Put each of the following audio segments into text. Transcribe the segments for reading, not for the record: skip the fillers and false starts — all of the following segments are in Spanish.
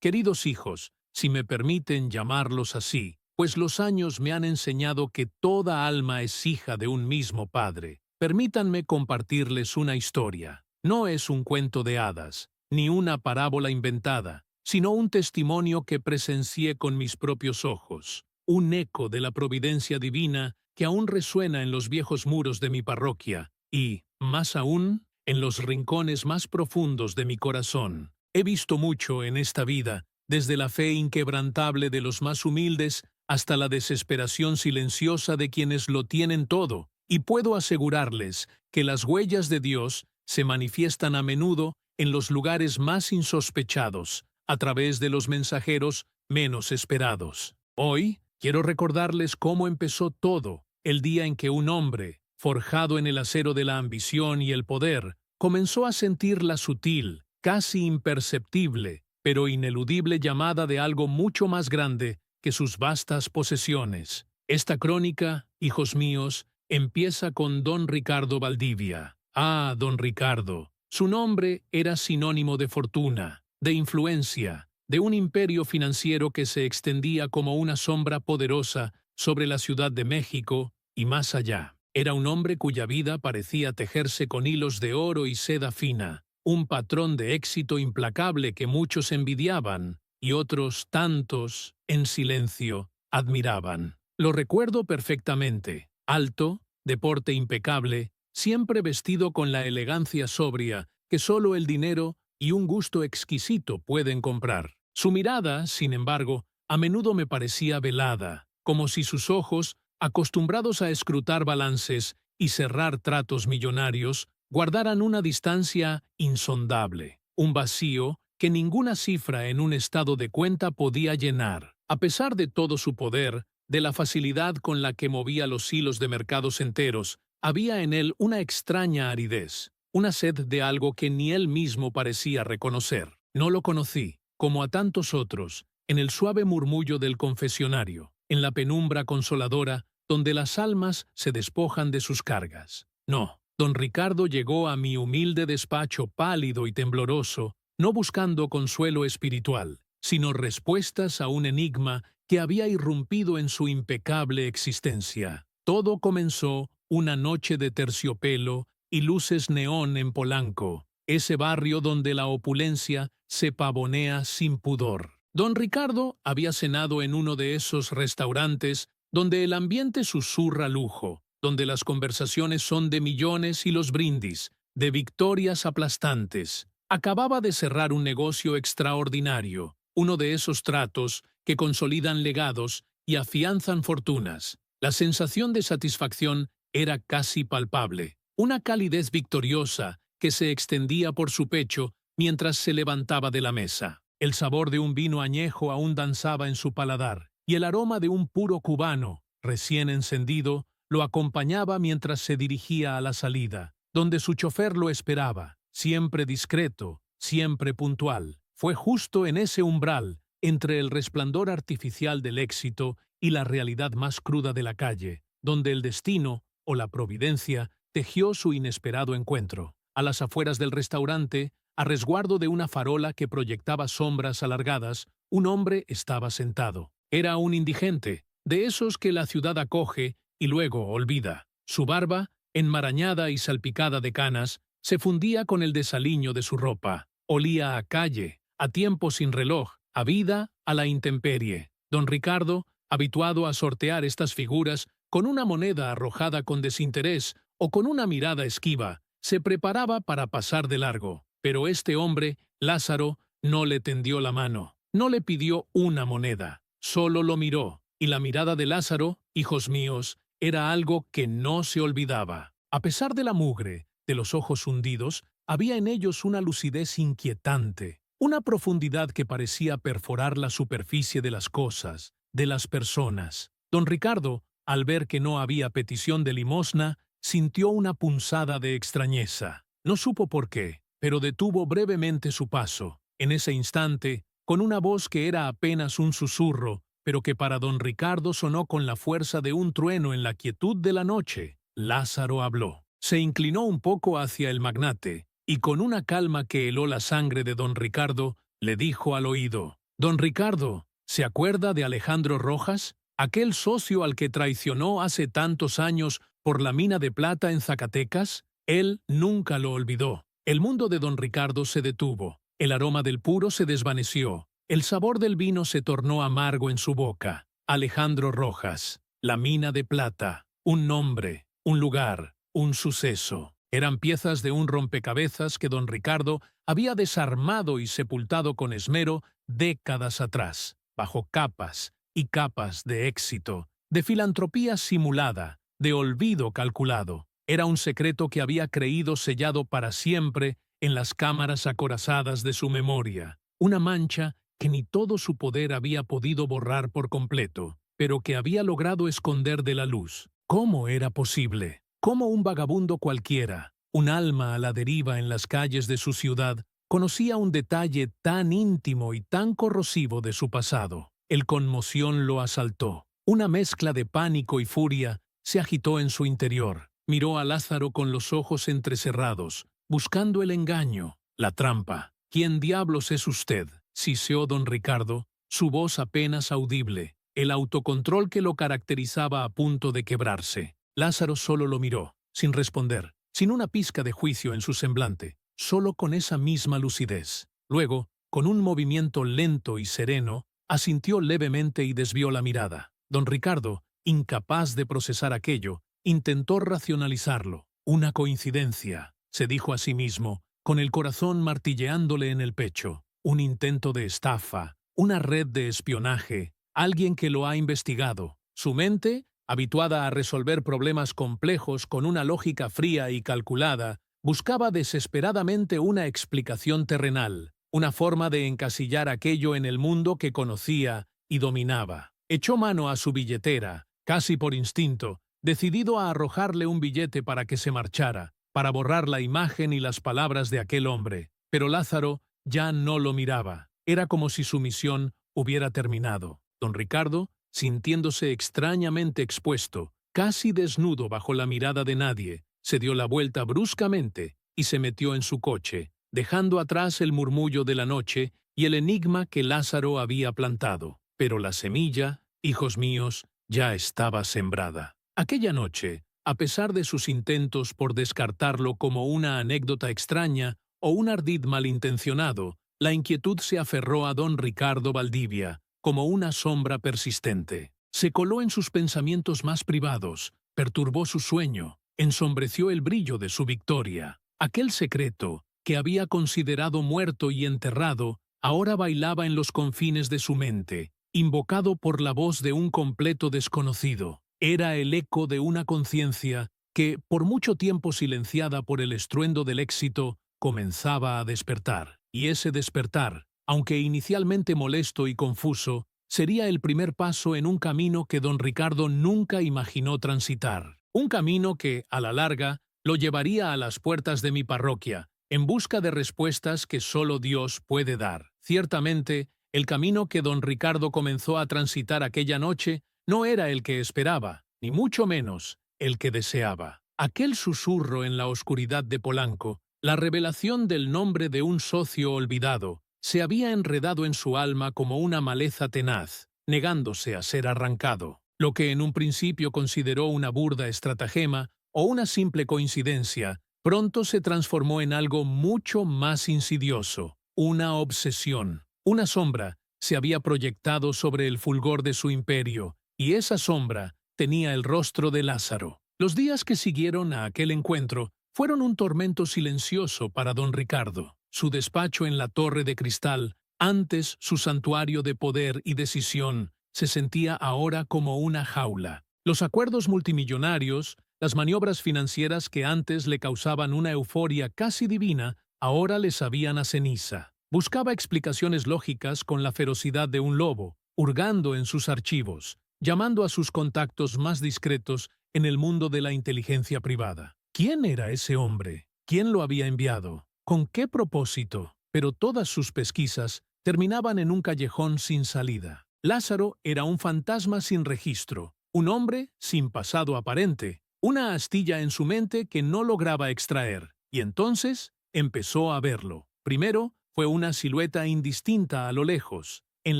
Queridos hijos, si me permiten llamarlos así, pues los años me han enseñado que toda alma es hija de un mismo Padre. Permítanme compartirles una historia. No es un cuento de hadas, ni una parábola inventada, sino un testimonio que presencié con mis propios ojos, un eco de la providencia divina que aún resuena en los viejos muros de mi parroquia y, más aún, en los rincones más profundos de mi corazón. He visto mucho en esta vida, desde la fe inquebrantable de los más humildes hasta la desesperación silenciosa de quienes lo tienen todo, y puedo asegurarles que las huellas de Dios se manifiestan a menudo en los lugares más insospechados, a través de los mensajeros menos esperados. Hoy quiero recordarles cómo empezó todo, el día en que un hombre, forjado en el acero de la ambición y el poder, comenzó a sentir la sutil, casi imperceptible, pero ineludible llamada de algo mucho más grande que sus vastas posesiones. Esta crónica, hijos míos, empieza con don Ricardo Valdivia. Ah, don Ricardo. Su nombre era sinónimo de fortuna, de influencia, de un imperio financiero que se extendía como una sombra poderosa sobre la Ciudad de México y más allá. Era un hombre cuya vida parecía tejerse con hilos de oro y seda fina, un patrón de éxito implacable que muchos envidiaban y otros tantos, en silencio, admiraban. Lo recuerdo perfectamente, alto, de porte impecable, siempre vestido con la elegancia sobria que solo el dinero y un gusto exquisito pueden comprar. Su mirada, sin embargo, a menudo me parecía velada, como si sus ojos, acostumbrados a escrutar balances y cerrar tratos millonarios, guardaran una distancia insondable, un vacío que ninguna cifra en un estado de cuenta podía llenar. A pesar de todo su poder, de la facilidad con la que movía los hilos de mercados enteros, había en él una extraña aridez, una sed de algo que ni él mismo parecía reconocer. No lo conocí, como a tantos otros, en el suave murmullo del confesionario, en la penumbra consoladora donde las almas se despojan de sus cargas. No, don Ricardo llegó a mi humilde despacho pálido y tembloroso, no buscando consuelo espiritual, sino respuestas a un enigma que había irrumpido en su impecable existencia. Todo comenzó una noche de terciopelo y luces neón en Polanco, ese barrio donde la opulencia se pavonea sin pudor. Don Ricardo había cenado en uno de esos restaurantes donde el ambiente susurra lujo, donde las conversaciones son de millones y los brindis, de victorias aplastantes. Acababa de cerrar un negocio extraordinario, uno de esos tratos que consolidan legados y afianzan fortunas. La sensación de satisfacción era casi palpable, una calidez victoriosa que se extendía por su pecho mientras se levantaba de la mesa. El sabor de un vino añejo aún danzaba en su paladar, y el aroma de un puro cubano, recién encendido, lo acompañaba mientras se dirigía a la salida, donde su chofer lo esperaba, siempre discreto, siempre puntual. Fue justo en ese umbral, entre el resplandor artificial del éxito y la realidad más cruda de la calle, donde el destino, o la providencia, tejió su inesperado encuentro. A las afueras del restaurante, a resguardo de una farola que proyectaba sombras alargadas, un hombre estaba sentado. Era un indigente, de esos que la ciudad acoge y luego olvida. Su barba, enmarañada y salpicada de canas, se fundía con el desaliño de su ropa. Olía a calle, a tiempo sin reloj, a vida, a la intemperie. Don Ricardo, habituado a sortear estas figuras con una moneda arrojada con desinterés o con una mirada esquiva, se preparaba para pasar de largo. Pero este hombre, Lázaro, no le tendió la mano, no le pidió una moneda, solo lo miró, y la mirada de Lázaro, hijos míos, era algo que no se olvidaba. A pesar de la mugre, de los ojos hundidos, había en ellos una lucidez inquietante, una profundidad que parecía perforar la superficie de las cosas, de las personas. Don Ricardo, al ver que no había petición de limosna, sintió una punzada de extrañeza. No supo por qué, pero detuvo brevemente su paso. En ese instante, con una voz que era apenas un susurro, pero que para don Ricardo sonó con la fuerza de un trueno en la quietud de la noche, Lázaro habló. Se inclinó un poco hacia el magnate, y con una calma que heló la sangre de don Ricardo, le dijo al oído: Don Ricardo, ¿se acuerda de Alejandro Rojas? Aquel socio al que traicionó hace tantos años por la mina de plata en Zacatecas. Él nunca lo olvidó. El mundo de don Ricardo se detuvo. El aroma del puro se desvaneció. El sabor del vino se tornó amargo en su boca. Alejandro Rojas, la mina de plata, un nombre, un lugar, un suceso. Eran piezas de un rompecabezas que don Ricardo había desarmado y sepultado con esmero décadas atrás, bajo capas y capas de éxito, de filantropía simulada, de olvido calculado. Era un secreto que había creído sellado para siempre en las cámaras acorazadas de su memoria, una mancha que ni todo su poder había podido borrar por completo, pero que había logrado esconder de la luz. ¿Cómo era posible? ¿Cómo un vagabundo cualquiera, un alma a la deriva en las calles de su ciudad, conocía un detalle tan íntimo y tan corrosivo de su pasado? El conmoción lo asaltó. Una mezcla de pánico y furia se agitó en su interior. Miró a Lázaro con los ojos entrecerrados, buscando el engaño, la trampa. ¿Quién diablos es usted?, siseó don Ricardo, su voz apenas audible, el autocontrol que lo caracterizaba a punto de quebrarse. Lázaro solo lo miró, sin responder, sin una pizca de juicio en su semblante, solo con esa misma lucidez. Luego, con un movimiento lento y sereno, asintió levemente y desvió la mirada. Don Ricardo, incapaz de procesar aquello, intentó racionalizarlo. Una coincidencia, se dijo a sí mismo, con el corazón martilleándole en el pecho. Un intento de estafa, una red de espionaje, alguien que lo ha investigado. Su mente, habituada a resolver problemas complejos con una lógica fría y calculada, buscaba desesperadamente una explicación terrenal, una forma de encasillar aquello en el mundo que conocía y dominaba. Echó mano a su billetera, casi por instinto, decidido a arrojarle un billete para que se marchara, para borrar la imagen y las palabras de aquel hombre. Pero Lázaro ya no lo miraba. Era como si su misión hubiera terminado. Don Ricardo, sintiéndose extrañamente expuesto, casi desnudo bajo la mirada de nadie, se dio la vuelta bruscamente y se metió en su coche, dejando atrás el murmullo de la noche y el enigma que Lázaro había plantado. Pero la semilla, hijos míos, ya estaba sembrada. Aquella noche, a pesar de sus intentos por descartarlo como una anécdota extraña o un ardid malintencionado, la inquietud se aferró a don Ricardo Valdivia como una sombra persistente. Se coló en sus pensamientos más privados, perturbó su sueño, ensombreció el brillo de su victoria. Aquel secreto, que había considerado muerto y enterrado, ahora bailaba en los confines de su mente, invocado por la voz de un completo desconocido. Era el eco de una conciencia que, por mucho tiempo silenciada por el estruendo del éxito, comenzaba a despertar. Y ese despertar, aunque inicialmente molesto y confuso, sería el primer paso en un camino que don Ricardo nunca imaginó transitar. Un camino que, a la larga, lo llevaría a las puertas de mi parroquia, en busca de respuestas que solo Dios puede dar. Ciertamente, el camino que don Ricardo comenzó a transitar aquella noche no era el que esperaba, ni mucho menos el que deseaba. Aquel susurro en la oscuridad de Polanco, la revelación del nombre de un socio olvidado, se había enredado en su alma como una maleza tenaz, negándose a ser arrancado. Lo que en un principio consideró una burda estratagema o una simple coincidencia, pronto se transformó en algo mucho más insidioso, una obsesión. Una sombra se había proyectado sobre el fulgor de su imperio, y esa sombra tenía el rostro de Lázaro. Los días que siguieron a aquel encuentro fueron un tormento silencioso para don Ricardo. Su despacho en la Torre de Cristal, antes su santuario de poder y decisión, se sentía ahora como una jaula. Los acuerdos multimillonarios, las maniobras financieras que antes le causaban una euforia casi divina, ahora le sabían a ceniza. Buscaba explicaciones lógicas con la ferocidad de un lobo, hurgando en sus archivos, llamando a sus contactos más discretos en el mundo de la inteligencia privada. ¿Quién era ese hombre? ¿Quién lo había enviado? ¿Con qué propósito? Pero todas sus pesquisas terminaban en un callejón sin salida. Lázaro era un fantasma sin registro, un hombre sin pasado aparente, una astilla en su mente que no lograba extraer. Y entonces empezó a verlo. Primero fue una silueta indistinta a lo lejos, en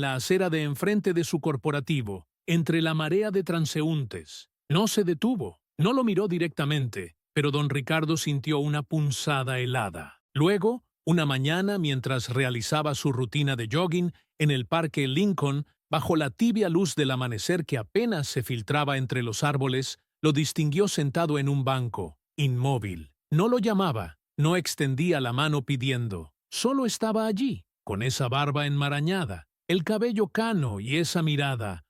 la acera de enfrente de su corporativo, entre la marea de transeúntes. No se detuvo, no lo miró directamente, pero don Ricardo sintió una punzada helada. Luego, una mañana, mientras realizaba su rutina de jogging en el Parque Lincoln, bajo la tibia luz del amanecer que apenas se filtraba entre los árboles, lo distinguió sentado en un banco, inmóvil. No lo llamaba, no extendía la mano pidiendo. Solo estaba allí, con esa barba enmarañada, el cabello cano y esa mirada.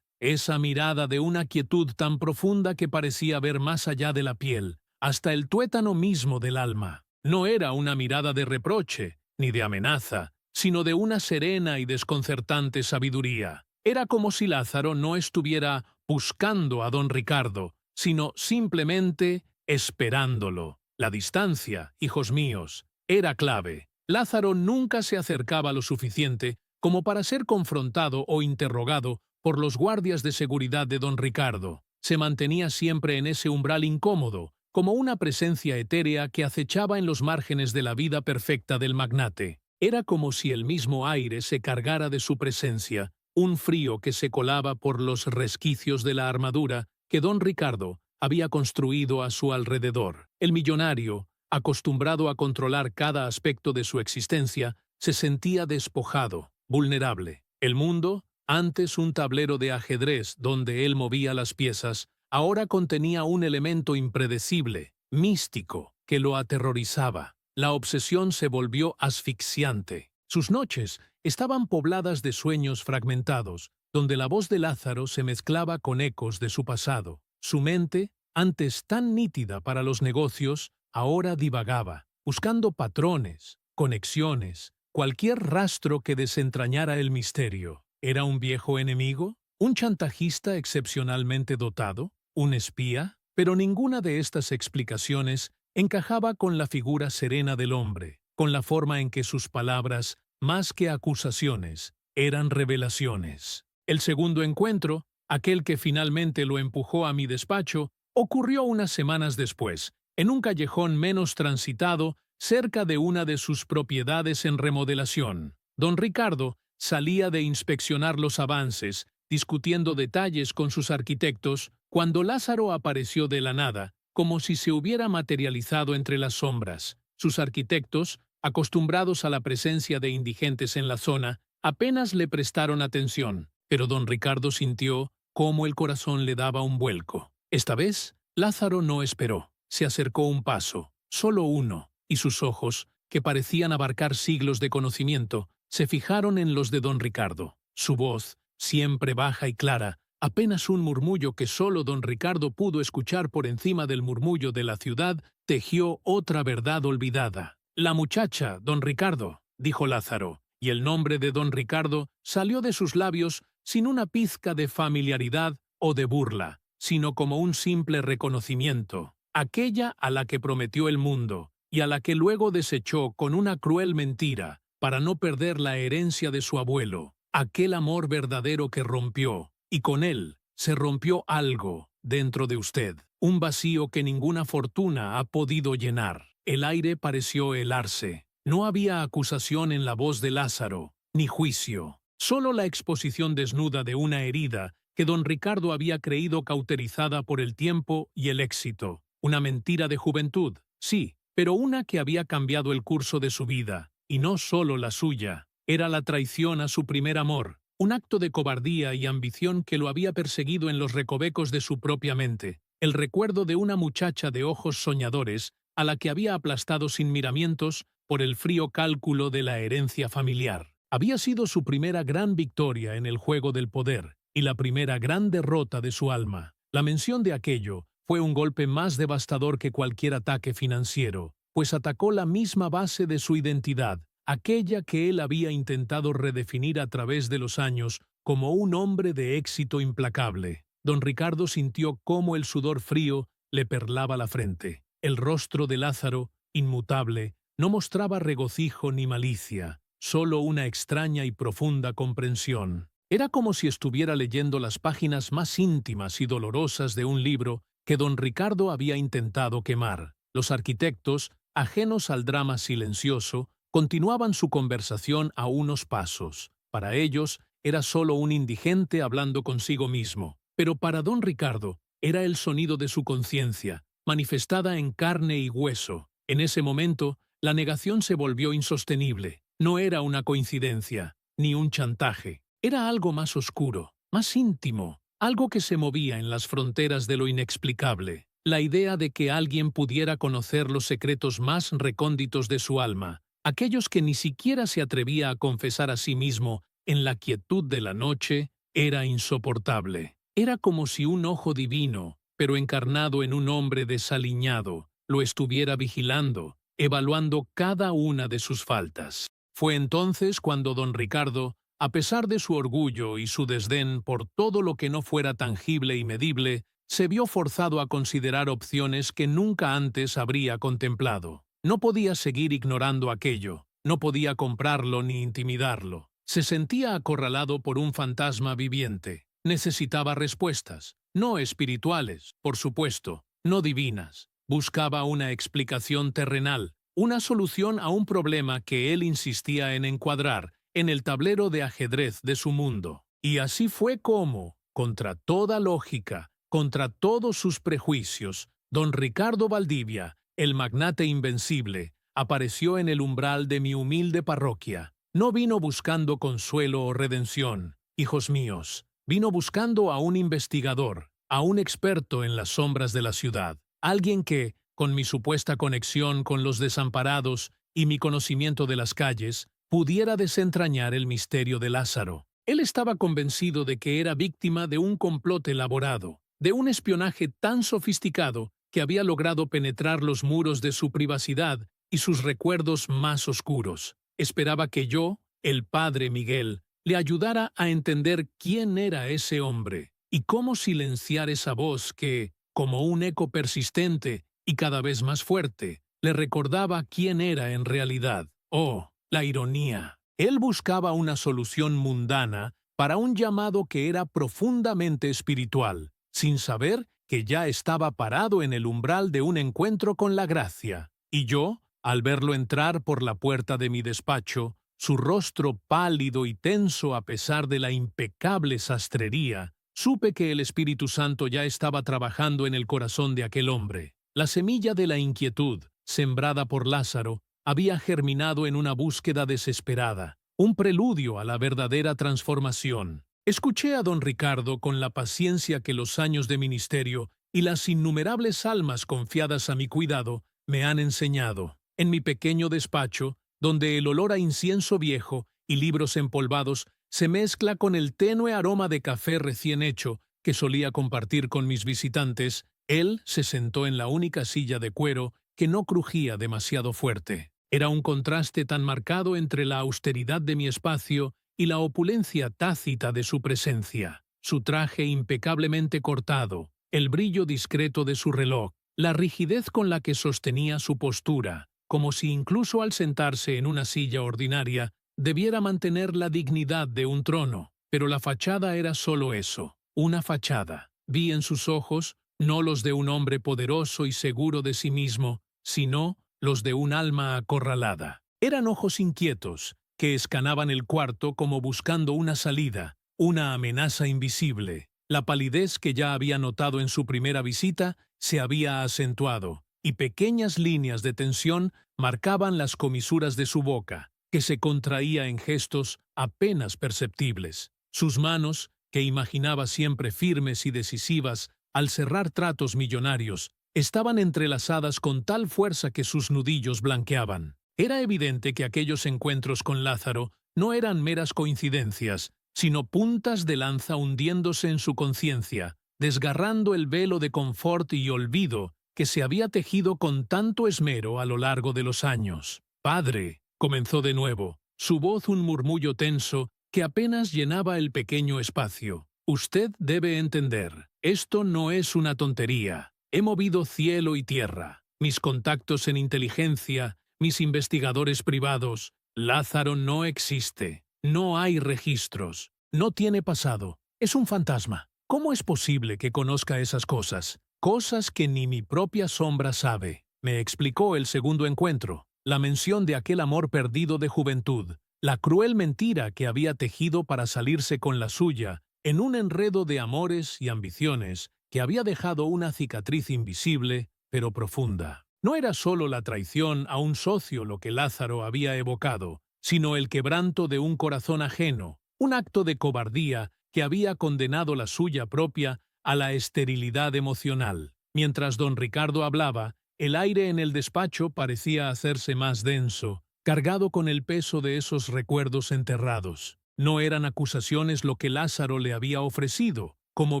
Esa mirada de una quietud tan profunda que parecía ver más allá de la piel, hasta el tuétano mismo del alma. No era una mirada de reproche, ni de amenaza, sino de una serena y desconcertante sabiduría. Era como si Lázaro no estuviera buscando a don Ricardo, sino simplemente esperándolo. La distancia, hijos míos, era clave. Lázaro nunca se acercaba lo suficiente como para ser confrontado o interrogado por los guardias de seguridad de don Ricardo. Se mantenía siempre en ese umbral incómodo, como una presencia etérea que acechaba en los márgenes de la vida perfecta del magnate. Era como si el mismo aire se cargara de su presencia, un frío que se colaba por los resquicios de la armadura que don Ricardo había construido a su alrededor. El millonario, acostumbrado a controlar cada aspecto de su existencia, se sentía despojado, vulnerable. El mundo, antes un tablero de ajedrez donde él movía las piezas, ahora contenía un elemento impredecible, místico, que lo aterrorizaba. La obsesión se volvió asfixiante. Sus noches estaban pobladas de sueños fragmentados, donde la voz de Lázaro se mezclaba con ecos de su pasado. Su mente, antes tan nítida para los negocios, ahora divagaba, buscando patrones, conexiones, cualquier rastro que desentrañara el misterio. ¿Era un viejo enemigo? ¿Un chantajista excepcionalmente dotado? ¿Un espía? Pero ninguna de estas explicaciones encajaba con la figura serena del hombre, con la forma en que sus palabras, más que acusaciones, eran revelaciones. El segundo encuentro, aquel que finalmente lo empujó a mi despacho, ocurrió unas semanas después, en un callejón menos transitado, cerca de una de sus propiedades en remodelación. Don Ricardo salía de inspeccionar los avances, discutiendo detalles con sus arquitectos, cuando Lázaro apareció de la nada, como si se hubiera materializado entre las sombras. Sus arquitectos, acostumbrados a la presencia de indigentes en la zona, apenas le prestaron atención, pero don Ricardo sintió cómo el corazón le daba un vuelco. Esta vez, Lázaro no esperó. Se acercó un paso, solo uno, y sus ojos, que parecían abarcar siglos de conocimiento, se fijaron en los de don Ricardo. Su voz, siempre baja y clara, apenas un murmullo que solo don Ricardo pudo escuchar por encima del murmullo de la ciudad, tejió otra verdad olvidada. «La muchacha, don Ricardo», dijo Lázaro, y el nombre de don Ricardo salió de sus labios sin una pizca de familiaridad o de burla, sino como un simple reconocimiento. Aquella a la que prometió el mundo, y a la que luego desechó con una cruel mentira, para no perder la herencia de su abuelo. Aquel amor verdadero que rompió, y con él se rompió algo dentro de usted, un vacío que ninguna fortuna ha podido llenar. El aire pareció helarse. No había acusación en la voz de Lázaro, ni juicio, solo la exposición desnuda de una herida que don Ricardo había creído cauterizada por el tiempo y el éxito. Una mentira de juventud, sí, pero una que había cambiado el curso de su vida, y no solo la suya. Era la traición a su primer amor, un acto de cobardía y ambición que lo había perseguido en los recovecos de su propia mente, el recuerdo de una muchacha de ojos soñadores a la que había aplastado sin miramientos por el frío cálculo de la herencia familiar. Había sido su primera gran victoria en el juego del poder y la primera gran derrota de su alma. La mención de aquello fue un golpe más devastador que cualquier ataque financiero, pues atacó la misma base de su identidad, aquella que él había intentado redefinir a través de los años como un hombre de éxito implacable. Don Ricardo sintió cómo el sudor frío le perlaba la frente. El rostro de Lázaro, inmutable, no mostraba regocijo ni malicia, solo una extraña y profunda comprensión. Era como si estuviera leyendo las páginas más íntimas y dolorosas de un libro que don Ricardo había intentado quemar. Los arquitectos, ajenos al drama silencioso, continuaban su conversación a unos pasos. Para ellos, era solo un indigente hablando consigo mismo. Pero para don Ricardo, era el sonido de su conciencia, manifestada en carne y hueso. En ese momento, la negación se volvió insostenible. No era una coincidencia, ni un chantaje. Era algo más oscuro, más íntimo, algo que se movía en las fronteras de lo inexplicable. La idea de que alguien pudiera conocer los secretos más recónditos de su alma, aquellos que ni siquiera se atrevía a confesar a sí mismo en la quietud de la noche, era insoportable. Era como si un ojo divino, pero encarnado en un hombre desaliñado, lo estuviera vigilando, evaluando cada una de sus faltas. Fue entonces cuando don Ricardo, a pesar de su orgullo y su desdén por todo lo que no fuera tangible y medible, se vio forzado a considerar opciones que nunca antes habría contemplado. No podía seguir ignorando aquello, no podía comprarlo ni intimidarlo. Se sentía acorralado por un fantasma viviente. Necesitaba respuestas, no espirituales, por supuesto, no divinas. Buscaba una explicación terrenal, una solución a un problema que él insistía en encuadrar en el tablero de ajedrez de su mundo. Y así fue como, contra toda lógica, contra todos sus prejuicios, don Ricardo Valdivia, el magnate invencible, apareció en el umbral de mi humilde parroquia. No vino buscando consuelo o redención, hijos míos. Vino buscando a un investigador, a un experto en las sombras de la ciudad. Alguien que, con mi supuesta conexión con los desamparados y mi conocimiento de las calles, pudiera desentrañar el misterio de Lázaro. Él estaba convencido de que era víctima de un complot elaborado, de un espionaje tan sofisticado que había logrado penetrar los muros de su privacidad y sus recuerdos más oscuros. Esperaba que yo, el padre Miguel, le ayudara a entender quién era ese hombre y cómo silenciar esa voz que, como un eco persistente y cada vez más fuerte, le recordaba quién era en realidad. Oh, la ironía. Él buscaba una solución mundana para un llamado que era profundamente espiritual, sin saber que ya estaba parado en el umbral de un encuentro con la gracia. Y yo, al verlo entrar por la puerta de mi despacho, su rostro pálido y tenso a pesar de la impecable sastrería, supe que el Espíritu Santo ya estaba trabajando en el corazón de aquel hombre. La semilla de la inquietud, sembrada por Lázaro, había germinado en una búsqueda desesperada, un preludio a la verdadera transformación. Escuché a don Ricardo con la paciencia que los años de ministerio y las innumerables almas confiadas a mi cuidado me han enseñado. En mi pequeño despacho, donde el olor a incienso viejo y libros empolvados se mezcla con el tenue aroma de café recién hecho que solía compartir con mis visitantes, él se sentó en la única silla de cuero que no crujía demasiado fuerte. Era un contraste tan marcado entre la austeridad de mi espacio y la opulencia tácita de su presencia. Su traje impecablemente cortado, el brillo discreto de su reloj, la rigidez con la que sostenía su postura, como si incluso al sentarse en una silla ordinaria debiera mantener la dignidad de un trono. Pero la fachada era solo eso, una fachada. Vi en sus ojos no los de un hombre poderoso y seguro de sí mismo, sino los de un alma acorralada. Eran ojos inquietos, que escanaban el cuarto como buscando una salida, una amenaza invisible. La palidez que ya había notado en su primera visita se había acentuado, y pequeñas líneas de tensión marcaban las comisuras de su boca, que se contraía en gestos apenas perceptibles. Sus manos, que imaginaba siempre firmes y decisivas al cerrar tratos millonarios, estaban entrelazadas con tal fuerza que sus nudillos blanqueaban. Era evidente que aquellos encuentros con Lázaro no eran meras coincidencias, sino puntas de lanza hundiéndose en su conciencia, desgarrando el velo de confort y olvido que se había tejido con tanto esmero a lo largo de los años. «Padre», comenzó de nuevo, su voz un murmullo tenso que apenas llenaba el pequeño espacio. «Usted debe entender, esto no es una tontería. He movido cielo y tierra, mis contactos en inteligencia, mis investigadores privados. Lázaro no existe, no hay registros, no tiene pasado, es un fantasma. ¿Cómo es posible que conozca esas cosas? Cosas que ni mi propia sombra sabe», me explicó el segundo encuentro, la mención de aquel amor perdido de juventud, la cruel mentira que había tejido para salirse con la suya, en un enredo de amores y ambiciones que había dejado una cicatriz invisible, pero profunda. No era solo la traición a un socio lo que Lázaro había evocado, sino el quebranto de un corazón ajeno, un acto de cobardía que había condenado la suya propia a la esterilidad emocional. Mientras don Ricardo hablaba, el aire en el despacho parecía hacerse más denso, cargado con el peso de esos recuerdos enterrados. No eran acusaciones lo que Lázaro le había ofrecido, como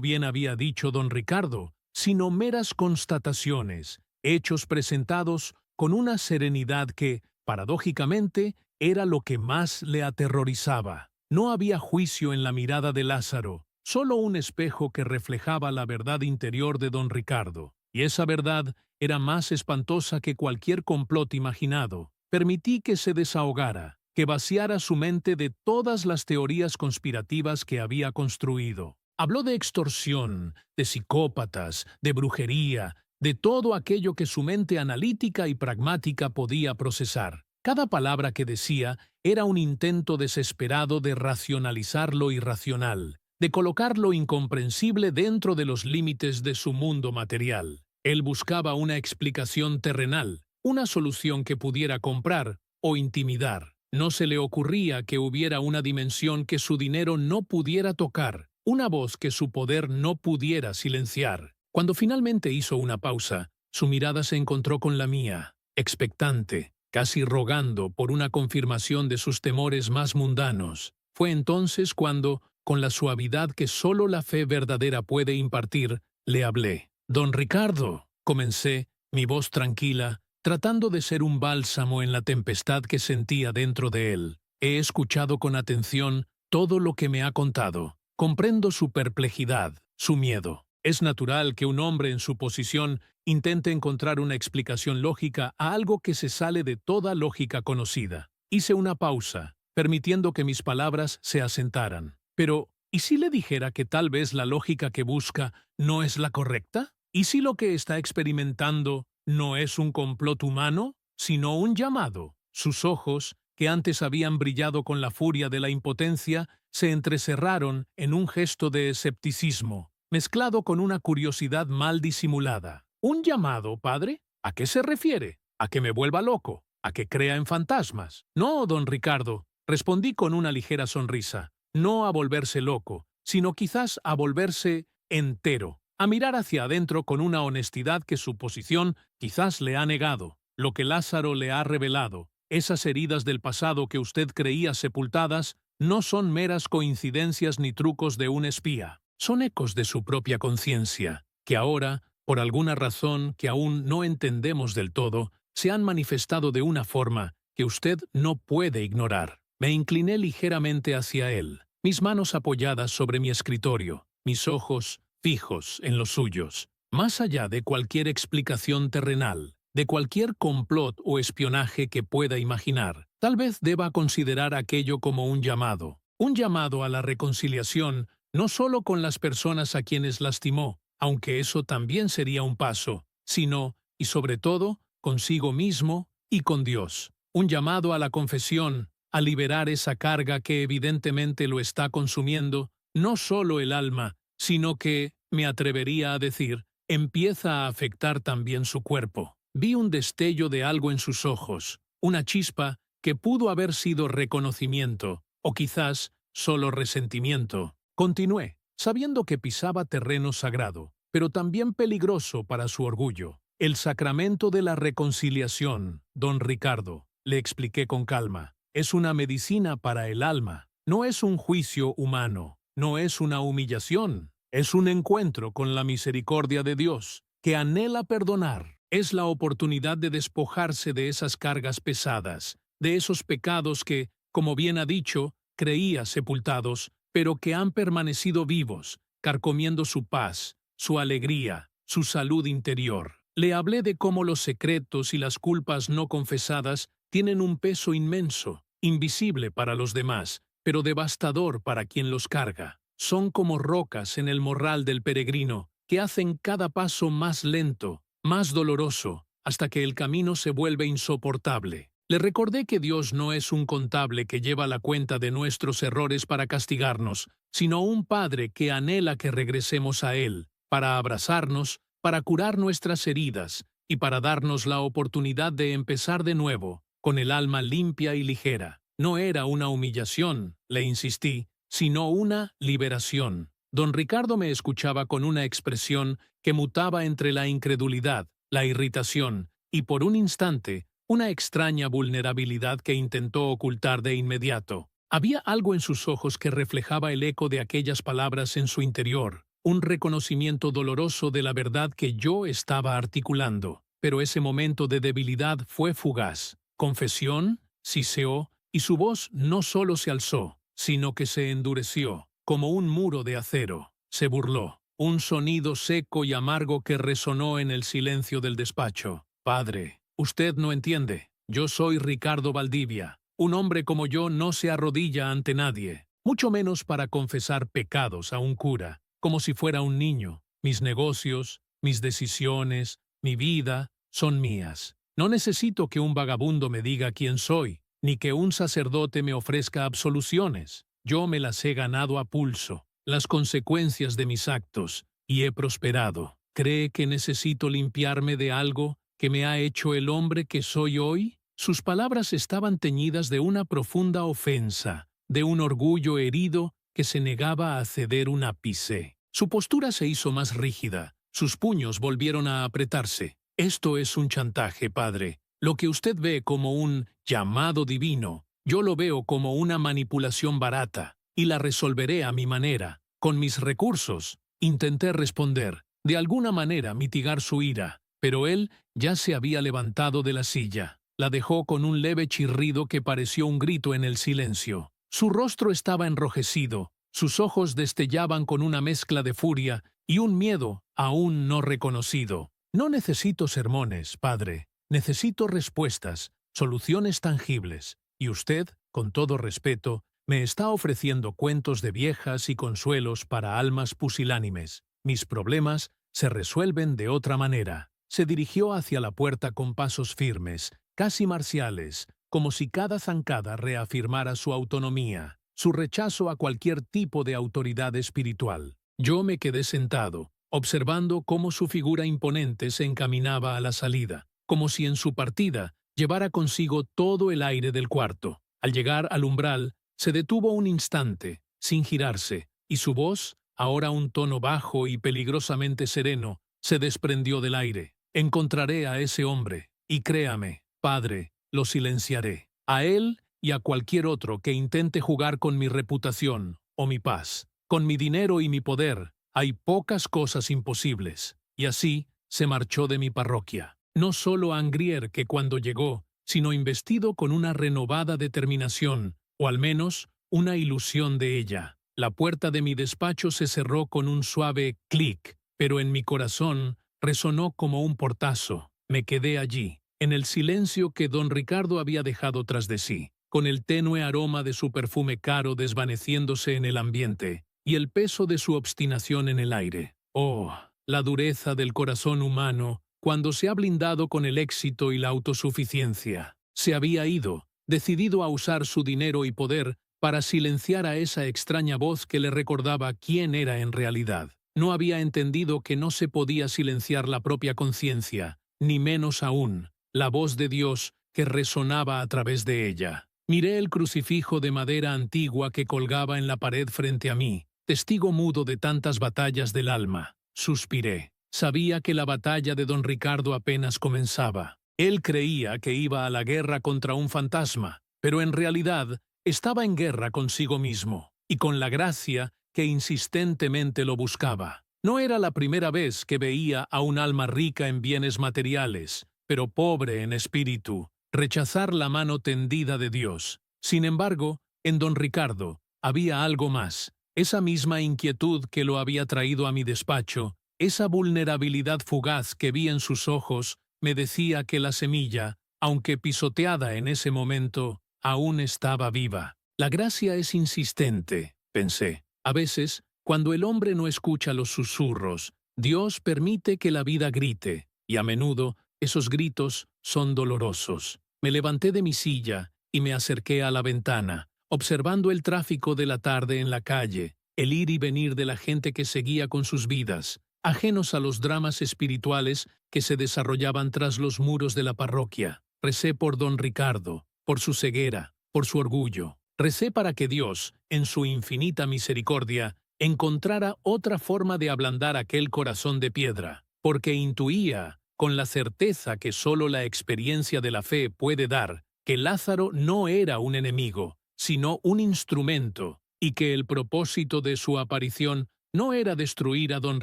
bien había dicho don Ricardo, sino meras constataciones, hechos presentados con una serenidad que, paradójicamente, era lo que más le aterrorizaba. No había juicio en la mirada de Lázaro, solo un espejo que reflejaba la verdad interior de don Ricardo, y esa verdad era más espantosa que cualquier complot imaginado. Permití que se desahogara, que vaciara su mente de todas las teorías conspirativas que había construido. Habló de extorsión, de psicópatas, de brujería, de todo aquello que su mente analítica y pragmática podía procesar. Cada palabra que decía era un intento desesperado de racionalizar lo irracional, de colocar lo incomprensible dentro de los límites de su mundo material. Él buscaba una explicación terrenal, una solución que pudiera comprar o intimidar. No se le ocurría que hubiera una dimensión que su dinero no pudiera tocar, una voz que su poder no pudiera silenciar. Cuando finalmente hizo una pausa, su mirada se encontró con la mía, expectante, casi rogando por una confirmación de sus temores más mundanos. Fue entonces cuando, con la suavidad que solo la fe verdadera puede impartir, le hablé. «Don Ricardo», comencé, mi voz tranquila, tratando de ser un bálsamo en la tempestad que sentía dentro de él. «He escuchado con atención todo lo que me ha contado. Comprendo su perplejidad, su miedo. Es natural que un hombre en su posición intente encontrar una explicación lógica a algo que se sale de toda lógica conocida». Hice una pausa, permitiendo que mis palabras se asentaran. Pero, ¿y si le dijera que tal vez la lógica que busca no es la correcta? ¿Y si lo que está experimentando no es un complot humano, sino un llamado? Sus ojos, que antes habían brillado con la furia de la impotencia, se entrecerraron en un gesto de escepticismo, mezclado con una curiosidad mal disimulada. ¿Un llamado, padre? ¿A qué se refiere? ¿A que me vuelva loco? ¿A que crea en fantasmas? No, don Ricardo, respondí con una ligera sonrisa. No a volverse loco, sino quizás a volverse entero, a mirar hacia adentro con una honestidad que su posición quizás le ha negado, lo que Lázaro le ha revelado. Esas heridas del pasado que usted creía sepultadas no son meras coincidencias ni trucos de un espía. Son ecos de su propia conciencia, que ahora, por alguna razón que aún no entendemos del todo, se han manifestado de una forma que usted no puede ignorar. Me incliné ligeramente hacia él, mis manos apoyadas sobre mi escritorio, mis ojos fijos en los suyos. Más allá de cualquier explicación terrenal, de cualquier complot o espionaje que pueda imaginar, tal vez deba considerar aquello como un llamado a la reconciliación, no solo con las personas a quienes lastimó, aunque eso también sería un paso, sino, y sobre todo, consigo mismo y con Dios. Un llamado a la confesión, a liberar esa carga que evidentemente lo está consumiendo, no solo el alma, sino que, me atrevería a decir, empieza a afectar también su cuerpo. Vi un destello de algo en sus ojos, una chispa que pudo haber sido reconocimiento, o quizás solo resentimiento. Continué, sabiendo que pisaba terreno sagrado, pero también peligroso para su orgullo. El sacramento de la reconciliación, don Ricardo, le expliqué con calma, es una medicina para el alma, no es un juicio humano, no es una humillación, es un encuentro con la misericordia de Dios, que anhela perdonar. Es la oportunidad de despojarse de esas cargas pesadas, de esos pecados que, como bien ha dicho, creía sepultados, pero que han permanecido vivos, carcomiendo su paz, su alegría, su salud interior. Le hablé de cómo los secretos y las culpas no confesadas tienen un peso inmenso, invisible para los demás, pero devastador para quien los carga. Son como rocas en el morral del peregrino, que hacen cada paso más lento, más doloroso, hasta que el camino se vuelve insoportable. Le recordé que Dios no es un contable que lleva la cuenta de nuestros errores para castigarnos, sino un Padre que anhela que regresemos a Él, para abrazarnos, para curar nuestras heridas y para darnos la oportunidad de empezar de nuevo, con el alma limpia y ligera. No era una humillación, le insistí, sino una liberación. Don Ricardo me escuchaba con una expresión que mutaba entre la incredulidad, la irritación y, por un instante, una extraña vulnerabilidad que intentó ocultar de inmediato. Había algo en sus ojos que reflejaba el eco de aquellas palabras en su interior, un reconocimiento doloroso de la verdad que yo estaba articulando. Pero ese momento de debilidad fue fugaz. Confesión, siseó, y su voz no solo se alzó, sino que se endureció, como un muro de acero. Se burló. Un sonido seco y amargo que resonó en el silencio del despacho. Padre, usted no entiende. Yo soy Ricardo Valdivia. Un hombre como yo no se arrodilla ante nadie, mucho menos para confesar pecados a un cura, como si fuera un niño. Mis negocios, mis decisiones, mi vida, son mías. No necesito que un vagabundo me diga quién soy, ni que un sacerdote me ofrezca absoluciones. Yo me las he ganado a pulso, las consecuencias de mis actos, y he prosperado. ¿Cree que necesito limpiarme de algo que me ha hecho el hombre que soy hoy? Sus palabras estaban teñidas de una profunda ofensa, de un orgullo herido que se negaba a ceder un ápice. Su postura se hizo más rígida, sus puños volvieron a apretarse. Esto es un chantaje, padre. Lo que usted ve como un llamado divino, yo lo veo como una manipulación barata, y la resolveré a mi manera, con mis recursos. Intenté responder, de alguna manera mitigar su ira, pero él ya se había levantado de la silla. La dejó con un leve chirrido que pareció un grito en el silencio. Su rostro estaba enrojecido, sus ojos destellaban con una mezcla de furia y un miedo aún no reconocido. No necesito sermones, padre. Necesito respuestas, soluciones tangibles. Y usted, con todo respeto, me está ofreciendo cuentos de viejas y consuelos para almas pusilánimes. Mis problemas se resuelven de otra manera. Se dirigió hacia la puerta con pasos firmes, casi marciales, como si cada zancada reafirmara su autonomía, su rechazo a cualquier tipo de autoridad espiritual. Yo me quedé sentado, observando cómo su figura imponente se encaminaba a la salida, como si en su partida llevara consigo todo el aire del cuarto. Al llegar al umbral, se detuvo un instante, sin girarse, y su voz, ahora un tono bajo y peligrosamente sereno, se desprendió del aire. Encontraré a ese hombre, y créame, padre, lo silenciaré. A él y a cualquier otro que intente jugar con mi reputación o mi paz. Con mi dinero y mi poder, hay pocas cosas imposibles. Y así se marchó de mi parroquia. No solo Angrier, que cuando llegó, sino investido con una renovada determinación, o al menos una ilusión de ella. La puerta de mi despacho se cerró con un suave clic, pero en mi corazón resonó como un portazo. Me quedé allí, en el silencio que don Ricardo había dejado tras de sí, con el tenue aroma de su perfume caro desvaneciéndose en el ambiente, y el peso de su obstinación en el aire. Oh, la dureza del corazón humano cuando se ha blindado con el éxito y la autosuficiencia. Se había ido, decidido a usar su dinero y poder para silenciar a esa extraña voz que le recordaba quién era en realidad. No había entendido que no se podía silenciar la propia conciencia, ni menos aún, la voz de Dios que resonaba a través de ella. Miré el crucifijo de madera antigua que colgaba en la pared frente a mí, testigo mudo de tantas batallas del alma. Suspiré. Sabía que la batalla de don Ricardo apenas comenzaba. Él creía que iba a la guerra contra un fantasma, pero en realidad estaba en guerra consigo mismo, y con la gracia que insistentemente lo buscaba. No era la primera vez que veía a un alma rica en bienes materiales, pero pobre en espíritu, rechazar la mano tendida de Dios. Sin embargo, en don Ricardo había algo más, esa misma inquietud que lo había traído a mi despacho, esa vulnerabilidad fugaz que vi en sus ojos, me decía que la semilla, aunque pisoteada en ese momento, aún estaba viva. La gracia es insistente, pensé. A veces, cuando el hombre no escucha los susurros, Dios permite que la vida grite, y a menudo esos gritos son dolorosos. Me levanté de mi silla y me acerqué a la ventana, observando el tráfico de la tarde en la calle, el ir y venir de la gente que seguía con sus vidas, ajenos a los dramas espirituales que se desarrollaban tras los muros de la parroquia. Recé por don Ricardo, por su ceguera, por su orgullo. Recé para que Dios, en su infinita misericordia, encontrara otra forma de ablandar aquel corazón de piedra, porque intuía, con la certeza que solo la experiencia de la fe puede dar, que Lázaro no era un enemigo, sino un instrumento, y que el propósito de su aparición no era destruir a don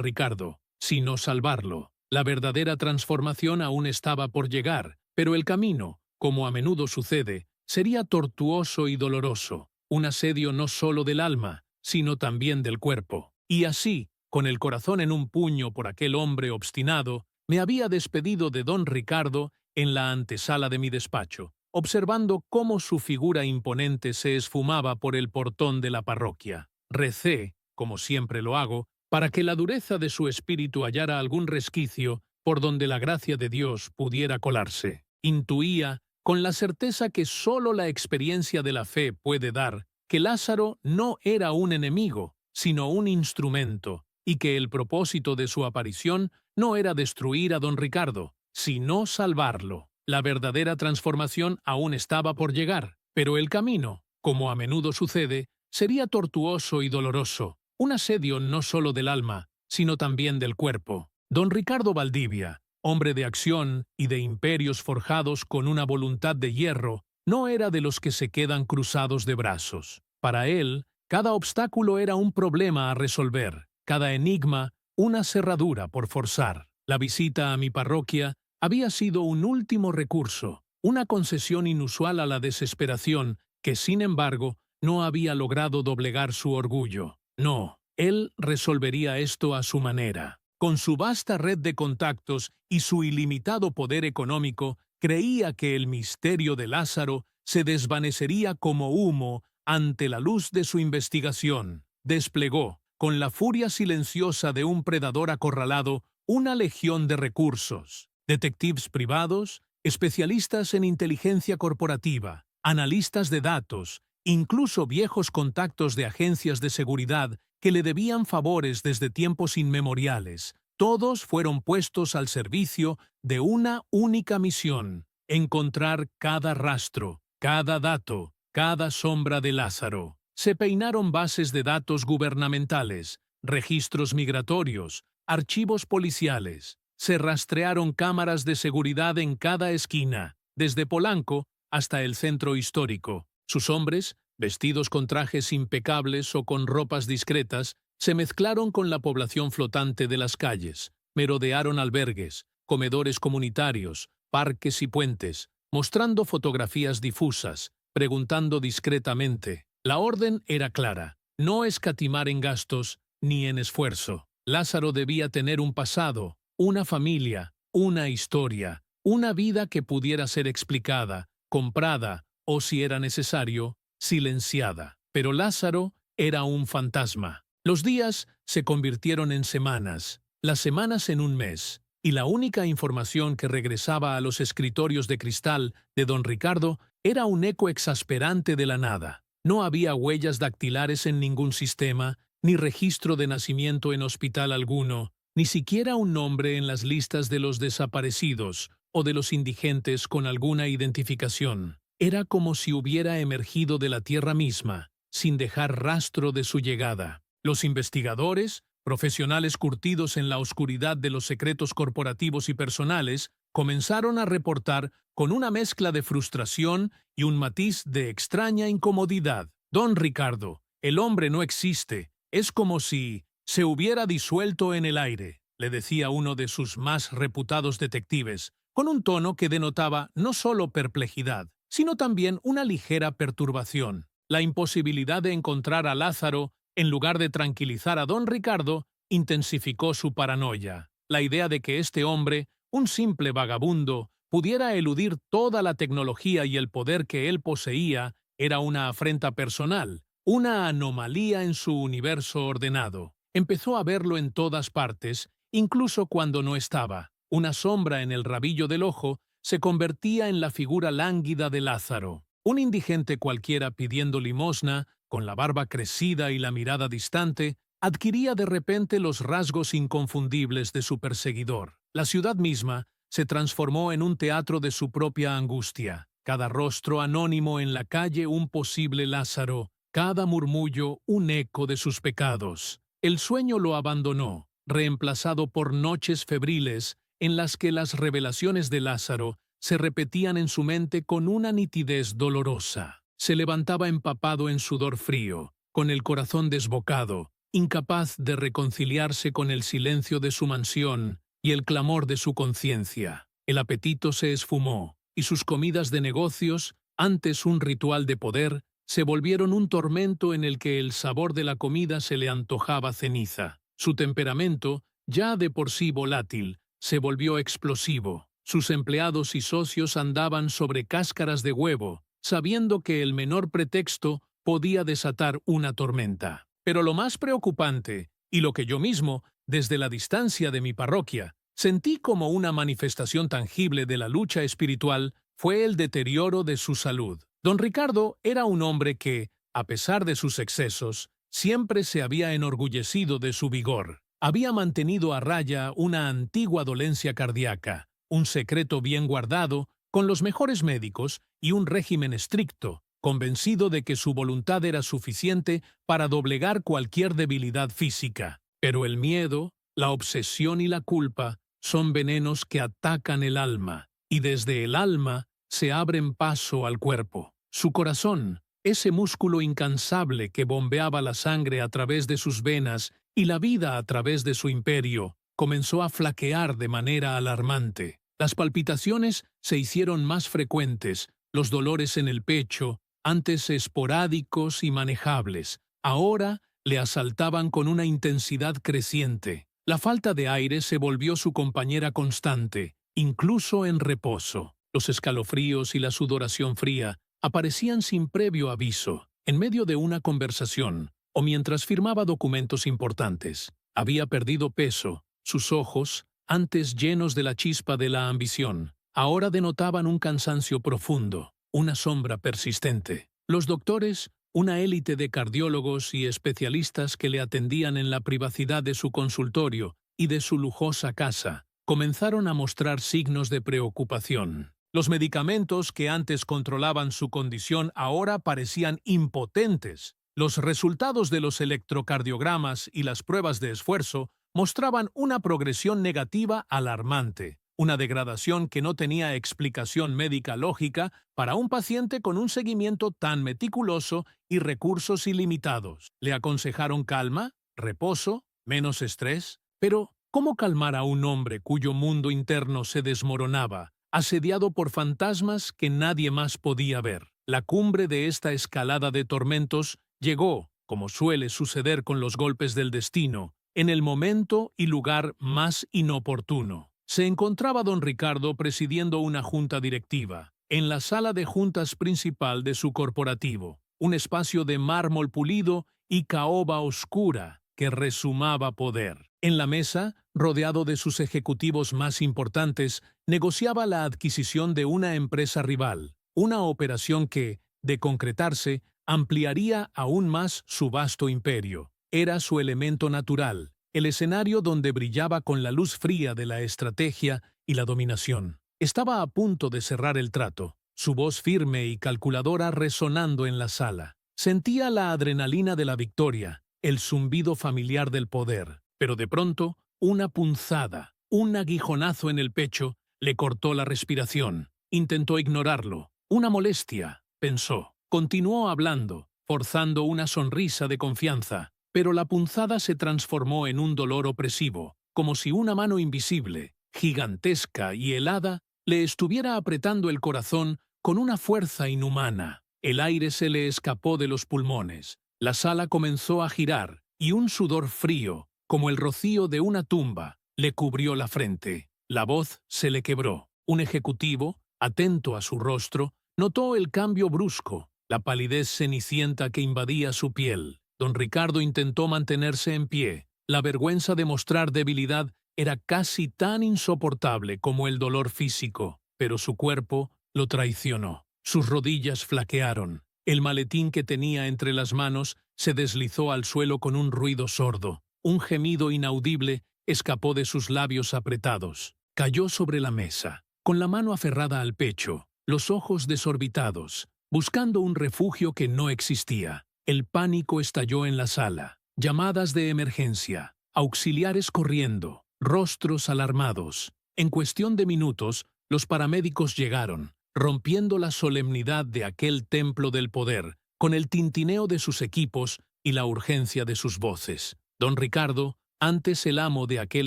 Ricardo, sino salvarlo. La verdadera transformación aún estaba por llegar, pero el camino, como a menudo sucede, sería tortuoso y doloroso, un asedio no solo del alma, sino también del cuerpo. Y así, con el corazón en un puño por aquel hombre obstinado, me había despedido de don Ricardo en la antesala de mi despacho, observando cómo su figura imponente se esfumaba por el portón de la parroquia. Recé, como siempre lo hago, para que la dureza de su espíritu hallara algún resquicio por donde la gracia de Dios pudiera colarse. Intuía, con la certeza que solo la experiencia de la fe puede dar, que Lázaro no era un enemigo, sino un instrumento, y que el propósito de su aparición no era destruir a don Ricardo, sino salvarlo. La verdadera transformación aún estaba por llegar, pero el camino, como a menudo sucede, sería tortuoso y doloroso, un asedio no solo del alma, sino también del cuerpo. Don Ricardo Valdivia, hombre de acción y de imperios forjados con una voluntad de hierro, no era de los que se quedan cruzados de brazos. Para él, cada obstáculo era un problema a resolver, cada enigma una cerradura por forzar. La visita a mi parroquia había sido un último recurso, una concesión inusual a la desesperación que, sin embargo, no había logrado doblegar su orgullo. No, él resolvería esto a su manera. Con su vasta red de contactos y su ilimitado poder económico, creía que el misterio de Lázaro se desvanecería como humo ante la luz de su investigación. Desplegó, con la furia silenciosa de un predador acorralado, una legión de recursos. Detectives privados, especialistas en inteligencia corporativa, analistas de datos, incluso viejos contactos de agencias de seguridad que le debían favores desde tiempos inmemoriales. Todos fueron puestos al servicio de una única misión: encontrar cada rastro, cada dato, cada sombra de Lázaro. Se peinaron bases de datos gubernamentales, registros migratorios, archivos policiales. Se rastrearon cámaras de seguridad en cada esquina, desde Polanco hasta el centro histórico. Sus hombres, vestidos con trajes impecables o con ropas discretas, se mezclaron con la población flotante de las calles, merodearon albergues, comedores comunitarios, parques y puentes, mostrando fotografías difusas, preguntando discretamente. La orden era clara: no escatimar en gastos ni en esfuerzo. Lázaro debía tener un pasado, una familia, una historia, una vida que pudiera ser explicada, comprada o, si era necesario, silenciada. Pero Lázaro era un fantasma. Los días se convirtieron en semanas, las semanas en un mes, y la única información que regresaba a los escritorios de cristal de don Ricardo era un eco exasperante de la nada. No había huellas dactilares en ningún sistema, ni registro de nacimiento en hospital alguno, ni siquiera un nombre en las listas de los desaparecidos o de los indigentes con alguna identificación. Era como si hubiera emergido de la tierra misma, sin dejar rastro de su llegada. Los investigadores, profesionales curtidos en la oscuridad de los secretos corporativos y personales, comenzaron a reportar con una mezcla de frustración y un matiz de extraña incomodidad. Don Ricardo, el hombre no existe, es como si se hubiera disuelto en el aire, le decía uno de sus más reputados detectives, con un tono que denotaba no solo perplejidad, sino también una ligera perturbación. La imposibilidad de encontrar a Lázaro, en lugar de tranquilizar a don Ricardo, intensificó su paranoia. La idea de que este hombre, un simple vagabundo, pudiera eludir toda la tecnología y el poder que él poseía era una afrenta personal, una anomalía en su universo ordenado. Empezó a verlo en todas partes, incluso cuando no estaba, una sombra en el rabillo del ojo, se convertía en la figura lánguida de Lázaro. Un indigente cualquiera pidiendo limosna, con la barba crecida y la mirada distante, adquiría de repente los rasgos inconfundibles de su perseguidor. La ciudad misma se transformó en un teatro de su propia angustia. Cada rostro anónimo en la calle un posible Lázaro, cada murmullo un eco de sus pecados. El sueño lo abandonó, reemplazado por noches febriles en las que las revelaciones de Lázaro se repetían en su mente con una nitidez dolorosa. Se levantaba empapado en sudor frío, con el corazón desbocado, incapaz de reconciliarse con el silencio de su mansión y el clamor de su conciencia. El apetito se esfumó, y sus comidas de negocios, antes un ritual de poder, se volvieron un tormento en el que el sabor de la comida se le antojaba ceniza. Su temperamento, ya de por sí volátil, se volvió explosivo. Sus empleados y socios andaban sobre cáscaras de huevo, sabiendo que el menor pretexto podía desatar una tormenta. Pero lo más preocupante, y lo que yo mismo, desde la distancia de mi parroquia, sentí como una manifestación tangible de la lucha espiritual, fue el deterioro de su salud. Don Ricardo era un hombre que, a pesar de sus excesos, siempre se había enorgullecido de su vigor. Había mantenido a raya una antigua dolencia cardíaca, un secreto bien guardado, con los mejores médicos y un régimen estricto, convencido de que su voluntad era suficiente para doblegar cualquier debilidad física. Pero el miedo, la obsesión y la culpa son venenos que atacan el alma, y desde el alma se abren paso al cuerpo. Su corazón, ese músculo incansable que bombeaba la sangre a través de sus venas y la vida a través de su imperio, comenzó a flaquear de manera alarmante. Las palpitaciones se hicieron más frecuentes, los dolores en el pecho, antes esporádicos y manejables, ahora le asaltaban con una intensidad creciente. La falta de aire se volvió su compañera constante, incluso en reposo. Los escalofríos y la sudoración fría aparecían sin previo aviso, en medio de una conversación o mientras firmaba documentos importantes. Había perdido peso, sus ojos, antes llenos de la chispa de la ambición, ahora denotaban un cansancio profundo, una sombra persistente. Los doctores, una élite de cardiólogos y especialistas que le atendían en la privacidad de su consultorio y de su lujosa casa, comenzaron a mostrar signos de preocupación. Los medicamentos que antes controlaban su condición ahora parecían impotentes. Los resultados de los electrocardiogramas y las pruebas de esfuerzo mostraban una progresión negativa alarmante, una degradación que no tenía explicación médica lógica para un paciente con un seguimiento tan meticuloso y recursos ilimitados. Le aconsejaron calma, reposo, menos estrés, pero ¿cómo calmar a un hombre cuyo mundo interno se desmoronaba, asediado por fantasmas que nadie más podía ver? La cumbre de esta escalada de tormentos llegó, como suele suceder con los golpes del destino, en el momento y lugar más inoportuno. Se encontraba don Ricardo presidiendo una junta directiva, en la sala de juntas principal de su corporativo, un espacio de mármol pulido y caoba oscura que rezumaba poder. En la mesa, rodeado de sus ejecutivos más importantes, negociaba la adquisición de una empresa rival, una operación que, de concretarse, ampliaría aún más su vasto imperio. Era su elemento natural, el escenario donde brillaba con la luz fría de la estrategia y la dominación. Estaba a punto de cerrar el trato, su voz firme y calculadora resonando en la sala. Sentía la adrenalina de la victoria, el zumbido familiar del poder, pero de pronto, una punzada, un aguijonazo en el pecho, le cortó la respiración. Intentó ignorarlo. Una molestia, pensó. Continuó hablando, forzando una sonrisa de confianza, pero la punzada se transformó en un dolor opresivo, como si una mano invisible, gigantesca y helada, le estuviera apretando el corazón con una fuerza inhumana. El aire se le escapó de los pulmones, la sala comenzó a girar, y un sudor frío, como el rocío de una tumba, le cubrió la frente. La voz se le quebró. Un ejecutivo, atento a su rostro, notó el cambio brusco, la palidez cenicienta que invadía su piel. Don Ricardo intentó mantenerse en pie. La vergüenza de mostrar debilidad era casi tan insoportable como el dolor físico. pero su cuerpo lo traicionó. Sus rodillas flaquearon. El maletín que tenía entre las manos se deslizó al suelo con un ruido sordo. Un gemido inaudible escapó de sus labios apretados. Cayó sobre la mesa, con la mano aferrada al pecho, los ojos desorbitados, buscando un refugio que no existía. El pánico estalló en la sala. Llamadas de emergencia, auxiliares corriendo, rostros alarmados. En cuestión de minutos, los paramédicos llegaron, rompiendo la solemnidad de aquel templo del poder, con el tintineo de sus equipos y la urgencia de sus voces. Don Ricardo, antes el amo de aquel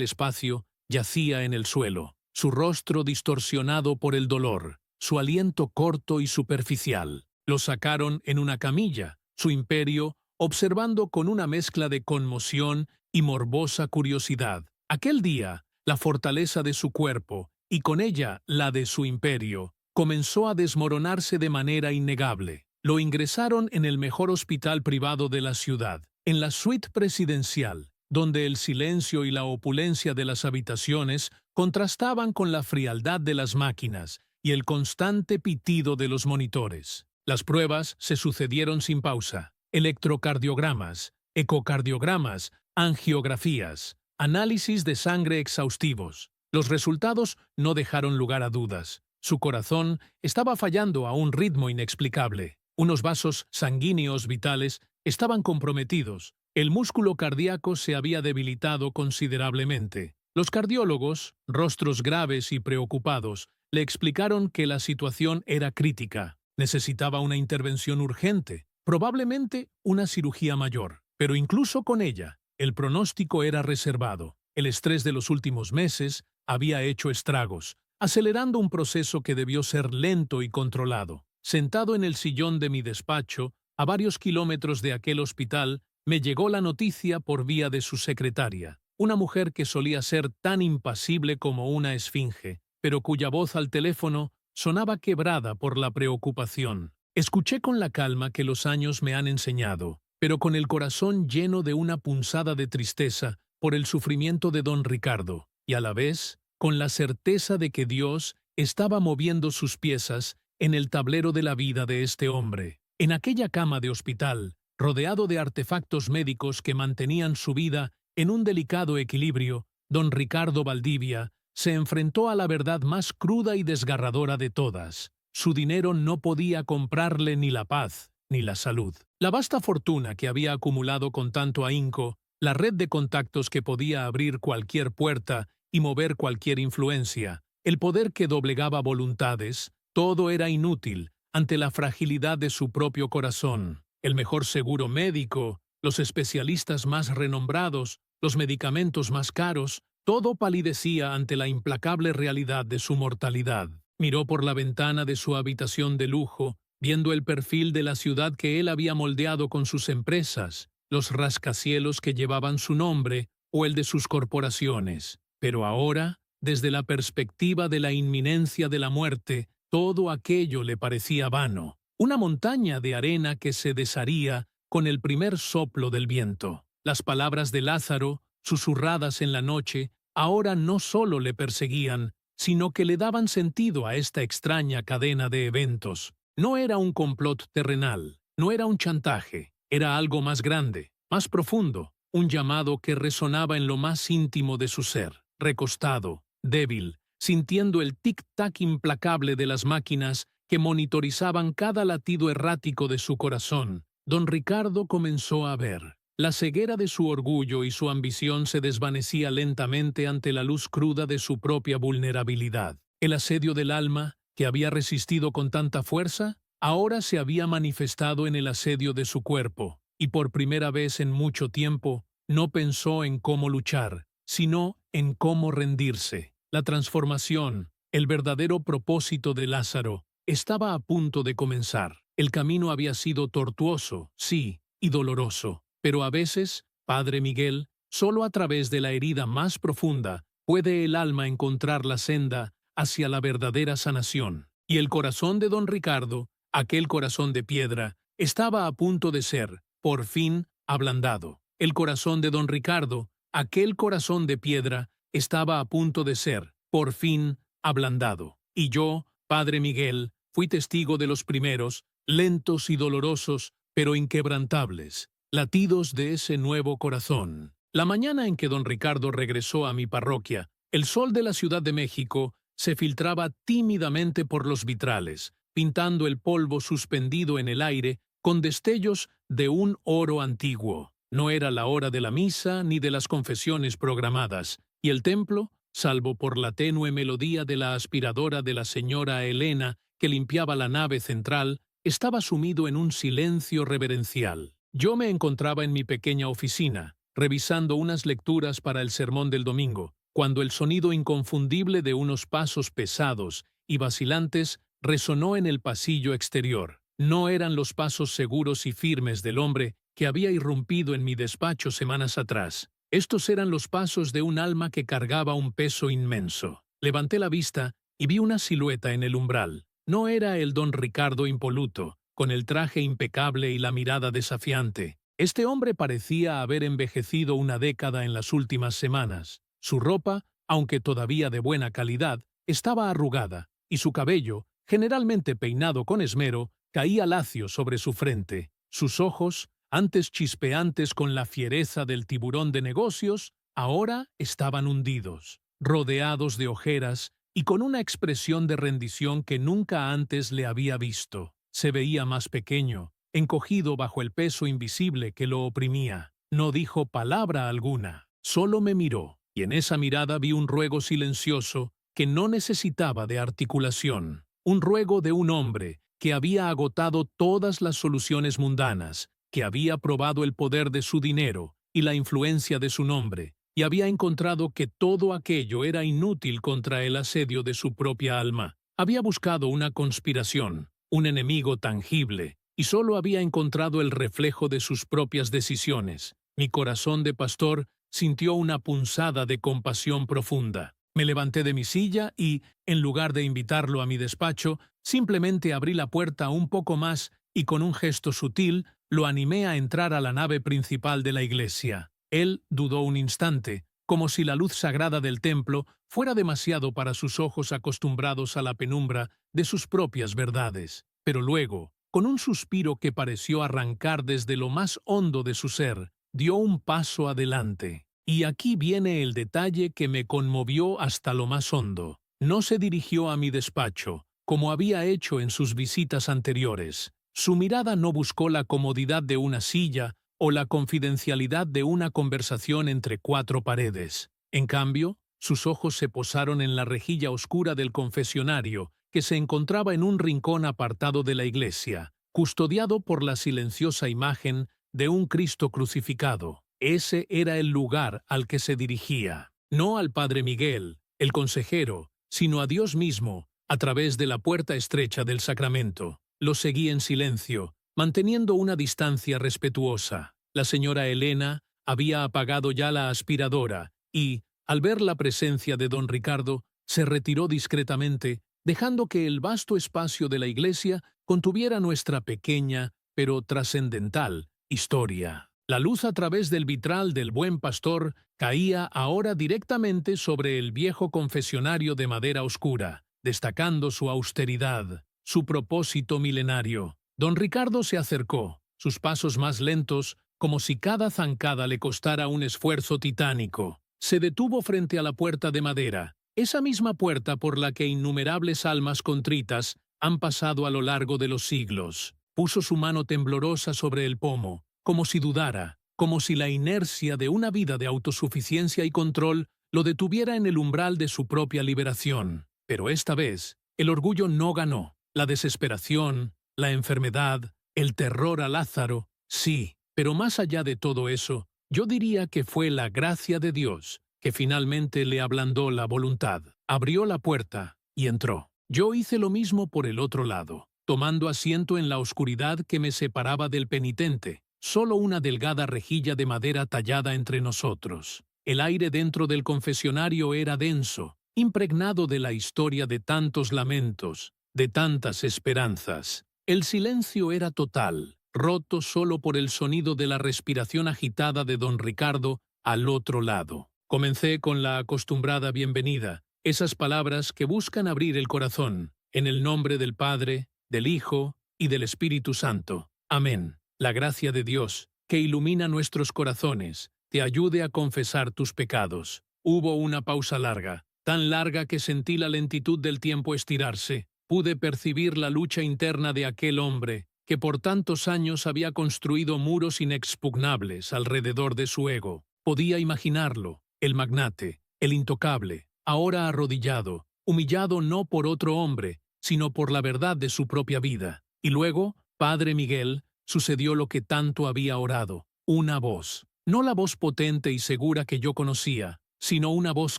espacio, yacía en el suelo, su rostro distorsionado por el dolor, su aliento corto y superficial. Lo sacaron en una camilla, su imperio, observando con una mezcla de conmoción y morbosa curiosidad. Aquel día, la fortaleza de su cuerpo, y con ella la de su imperio, comenzó a desmoronarse de manera innegable. Lo ingresaron en el mejor hospital privado de la ciudad, en la suite presidencial, donde el silencio y la opulencia de las habitaciones contrastaban con la frialdad de las máquinas y el constante pitido de los monitores. Las pruebas se sucedieron sin pausa: electrocardiogramas, ecocardiogramas, angiografías, análisis de sangre exhaustivos. Los resultados no dejaron lugar a dudas. Su corazón estaba fallando a un ritmo inexplicable. Unos vasos sanguíneos vitales estaban comprometidos. El músculo cardíaco se había debilitado considerablemente. Los cardiólogos, rostros graves y preocupados, le explicaron que la situación era crítica. Necesitaba una intervención urgente, probablemente una cirugía mayor. Pero incluso con ella, el pronóstico era reservado. El estrés de los últimos meses había hecho estragos, acelerando un proceso que debió ser lento y controlado. Sentado en el sillón de mi despacho, a varios kilómetros de aquel hospital, me llegó la noticia por vía de su secretaria, una mujer que solía ser tan impasible como una esfinge, pero cuya voz al teléfono sonaba quebrada por la preocupación. Escuché con la calma que los años me han enseñado, pero con el corazón lleno de una punzada de tristeza por el sufrimiento de don Ricardo, y a la vez con la certeza de que Dios estaba moviendo sus piezas en el tablero de la vida de este hombre. En aquella cama de hospital, rodeado de artefactos médicos que mantenían su vida en un delicado equilibrio, don Ricardo Valdivia se enfrentó a la verdad más cruda y desgarradora de todas. Su dinero no podía comprarle ni la paz ni la salud. La vasta fortuna que había acumulado con tanto ahínco, la red de contactos que podía abrir cualquier puerta y mover cualquier influencia, el poder que doblegaba voluntades, todo era inútil ante la fragilidad de su propio corazón. El mejor seguro médico, los especialistas más renombrados, los medicamentos más caros, todo palidecía ante la implacable realidad de su mortalidad. Miró por la ventana de su habitación de lujo, viendo el perfil de la ciudad que él había moldeado con sus empresas, los rascacielos que llevaban su nombre o el de sus corporaciones. Pero ahora, desde la perspectiva de la inminencia de la muerte, todo aquello le parecía vano, una montaña de arena que se desharía con el primer soplo del viento. Las palabras de Lázaro, susurradas en la noche, ahora no solo le perseguían, sino que le daban sentido a esta extraña cadena de eventos. No era un complot terrenal, no era un chantaje, era algo más grande, más profundo, un llamado que resonaba en lo más íntimo de su ser. Recostado, débil, sintiendo el tic-tac implacable de las máquinas que monitorizaban cada latido errático de su corazón, don Ricardo comenzó a ver. La ceguera de su orgullo y su ambición se desvanecía lentamente ante la luz cruda de su propia vulnerabilidad. El asedio del alma, que había resistido con tanta fuerza, ahora se había manifestado en el asedio de su cuerpo, y por primera vez en mucho tiempo no pensó en cómo luchar, sino en cómo rendirse. La transformación, el verdadero propósito de Lázaro, estaba a punto de comenzar. El camino había sido tortuoso, sí, y doloroso, pero a veces, Padre Miguel, solo a través de la herida más profunda puede el alma encontrar la senda hacia la verdadera sanación. Y el corazón de don Ricardo, aquel corazón de piedra, estaba a punto de ser, por fin, ablandado. El corazón de don Ricardo, aquel corazón de piedra, estaba a punto de ser, por fin, ablandado. Y yo, Padre Miguel, fui testigo de los primeros, lentos y dolorosos, pero inquebrantables, latidos de ese nuevo corazón. La mañana en que don Ricardo regresó a mi parroquia, el sol de la Ciudad de México se filtraba tímidamente por los vitrales, pintando el polvo suspendido en el aire con destellos de un oro antiguo. No era la hora de la misa ni de las confesiones programadas, y el templo, salvo por la tenue melodía de la aspiradora de la señora Elena que limpiaba la nave central, estaba sumido en un silencio reverencial. Yo me encontraba en mi pequeña oficina, revisando unas lecturas para el sermón del domingo, cuando el sonido inconfundible de unos pasos pesados y vacilantes resonó en el pasillo exterior. No eran los pasos seguros y firmes del hombre que había irrumpido en mi despacho semanas atrás. Estos eran los pasos de un alma que cargaba un peso inmenso. Levanté la vista y vi una silueta en el umbral. No era el don Ricardo impoluto, con el traje impecable y la mirada desafiante. Este hombre parecía haber envejecido una década en las últimas semanas. Su ropa, aunque todavía de buena calidad, estaba arrugada, y su cabello, generalmente peinado con esmero, caía lacio sobre su frente. Sus ojos, antes chispeantes con la fiereza del tiburón de negocios, ahora estaban hundidos, rodeados de ojeras y con una expresión de rendición que nunca antes le había visto. Se veía más pequeño, encogido bajo el peso invisible que lo oprimía. No dijo palabra alguna, solo me miró, y en esa mirada vi un ruego silencioso que no necesitaba de articulación, un ruego de un hombre que había agotado todas las soluciones mundanas, que había probado el poder de su dinero y la influencia de su nombre, y había encontrado que todo aquello era inútil contra el asedio de su propia alma. Había buscado una conspiración, un enemigo tangible, y solo había encontrado el reflejo de sus propias decisiones. Mi corazón de pastor sintió una punzada de compasión profunda. Me levanté de mi silla y, en lugar de invitarlo a mi despacho, simplemente abrí la puerta un poco más y con un gesto sutil lo animé a entrar a la nave principal de la iglesia. Él dudó un instante, como si la luz sagrada del templo fuera demasiado para sus ojos acostumbrados a la penumbra de sus propias verdades. Pero luego, con un suspiro que pareció arrancar desde lo más hondo de su ser, dio un paso adelante. Y aquí viene el detalle que me conmovió hasta lo más hondo. No se dirigió a mi despacho, como había hecho en sus visitas anteriores. Su mirada no buscó la comodidad de una silla o la confidencialidad de una conversación entre cuatro paredes. En cambio, sus ojos se posaron en la rejilla oscura del confesionario, que se encontraba en un rincón apartado de la iglesia, custodiado por la silenciosa imagen de un Cristo crucificado. Ese era el lugar al que se dirigía, no al Padre Miguel, el consejero, sino a Dios mismo, a través de la puerta estrecha del sacramento. Lo seguí en silencio, manteniendo una distancia respetuosa. La señora Elena había apagado ya la aspiradora y, al ver la presencia de don Ricardo, se retiró discretamente, dejando que el vasto espacio de la iglesia contuviera nuestra pequeña, pero trascendental, historia. La luz a través del vitral del Buen Pastor caía ahora directamente sobre el viejo confesionario de madera oscura, destacando su austeridad, su propósito milenario. Don Ricardo se acercó, sus pasos más lentos, como si cada zancada le costara un esfuerzo titánico. Se detuvo frente a la puerta de madera, esa misma puerta por la que innumerables almas contritas han pasado a lo largo de los siglos. Puso su mano temblorosa sobre el pomo, como si dudara, como si la inercia de una vida de autosuficiencia y control lo detuviera en el umbral de su propia liberación. Pero esta vez, el orgullo no ganó. La desesperación, la enfermedad, el terror a Lázaro, sí, pero más allá de todo eso, yo diría que fue la gracia de Dios que finalmente le ablandó la voluntad. Abrió la puerta y entró. Yo hice lo mismo por el otro lado, tomando asiento en la oscuridad que me separaba del penitente, solo una delgada rejilla de madera tallada entre nosotros. El aire dentro del confesionario era denso, impregnado de la historia de tantos lamentos, de tantas esperanzas. El silencio era total, roto solo por el sonido de la respiración agitada de don Ricardo al otro lado. Comencé con la acostumbrada bienvenida, esas palabras que buscan abrir el corazón, en el nombre del Padre, del Hijo y del Espíritu Santo. Amén. La gracia de Dios, que ilumina nuestros corazones, te ayude a confesar tus pecados. Hubo una pausa larga, tan larga que sentí la lentitud del tiempo estirarse. Pude percibir la lucha interna de aquel hombre, que por tantos años había construido muros inexpugnables alrededor de su ego. Podía imaginarlo, el magnate, el intocable, ahora arrodillado, humillado no por otro hombre, sino por la verdad de su propia vida. Y luego, Padre Miguel, sucedió lo que tanto había orado, una voz. No la voz potente y segura que yo conocía, sino una voz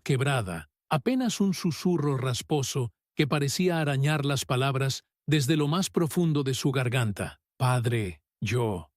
quebrada, apenas un susurro rasposo que parecía arañar las palabras desde lo más profundo de su garganta. Padre, yo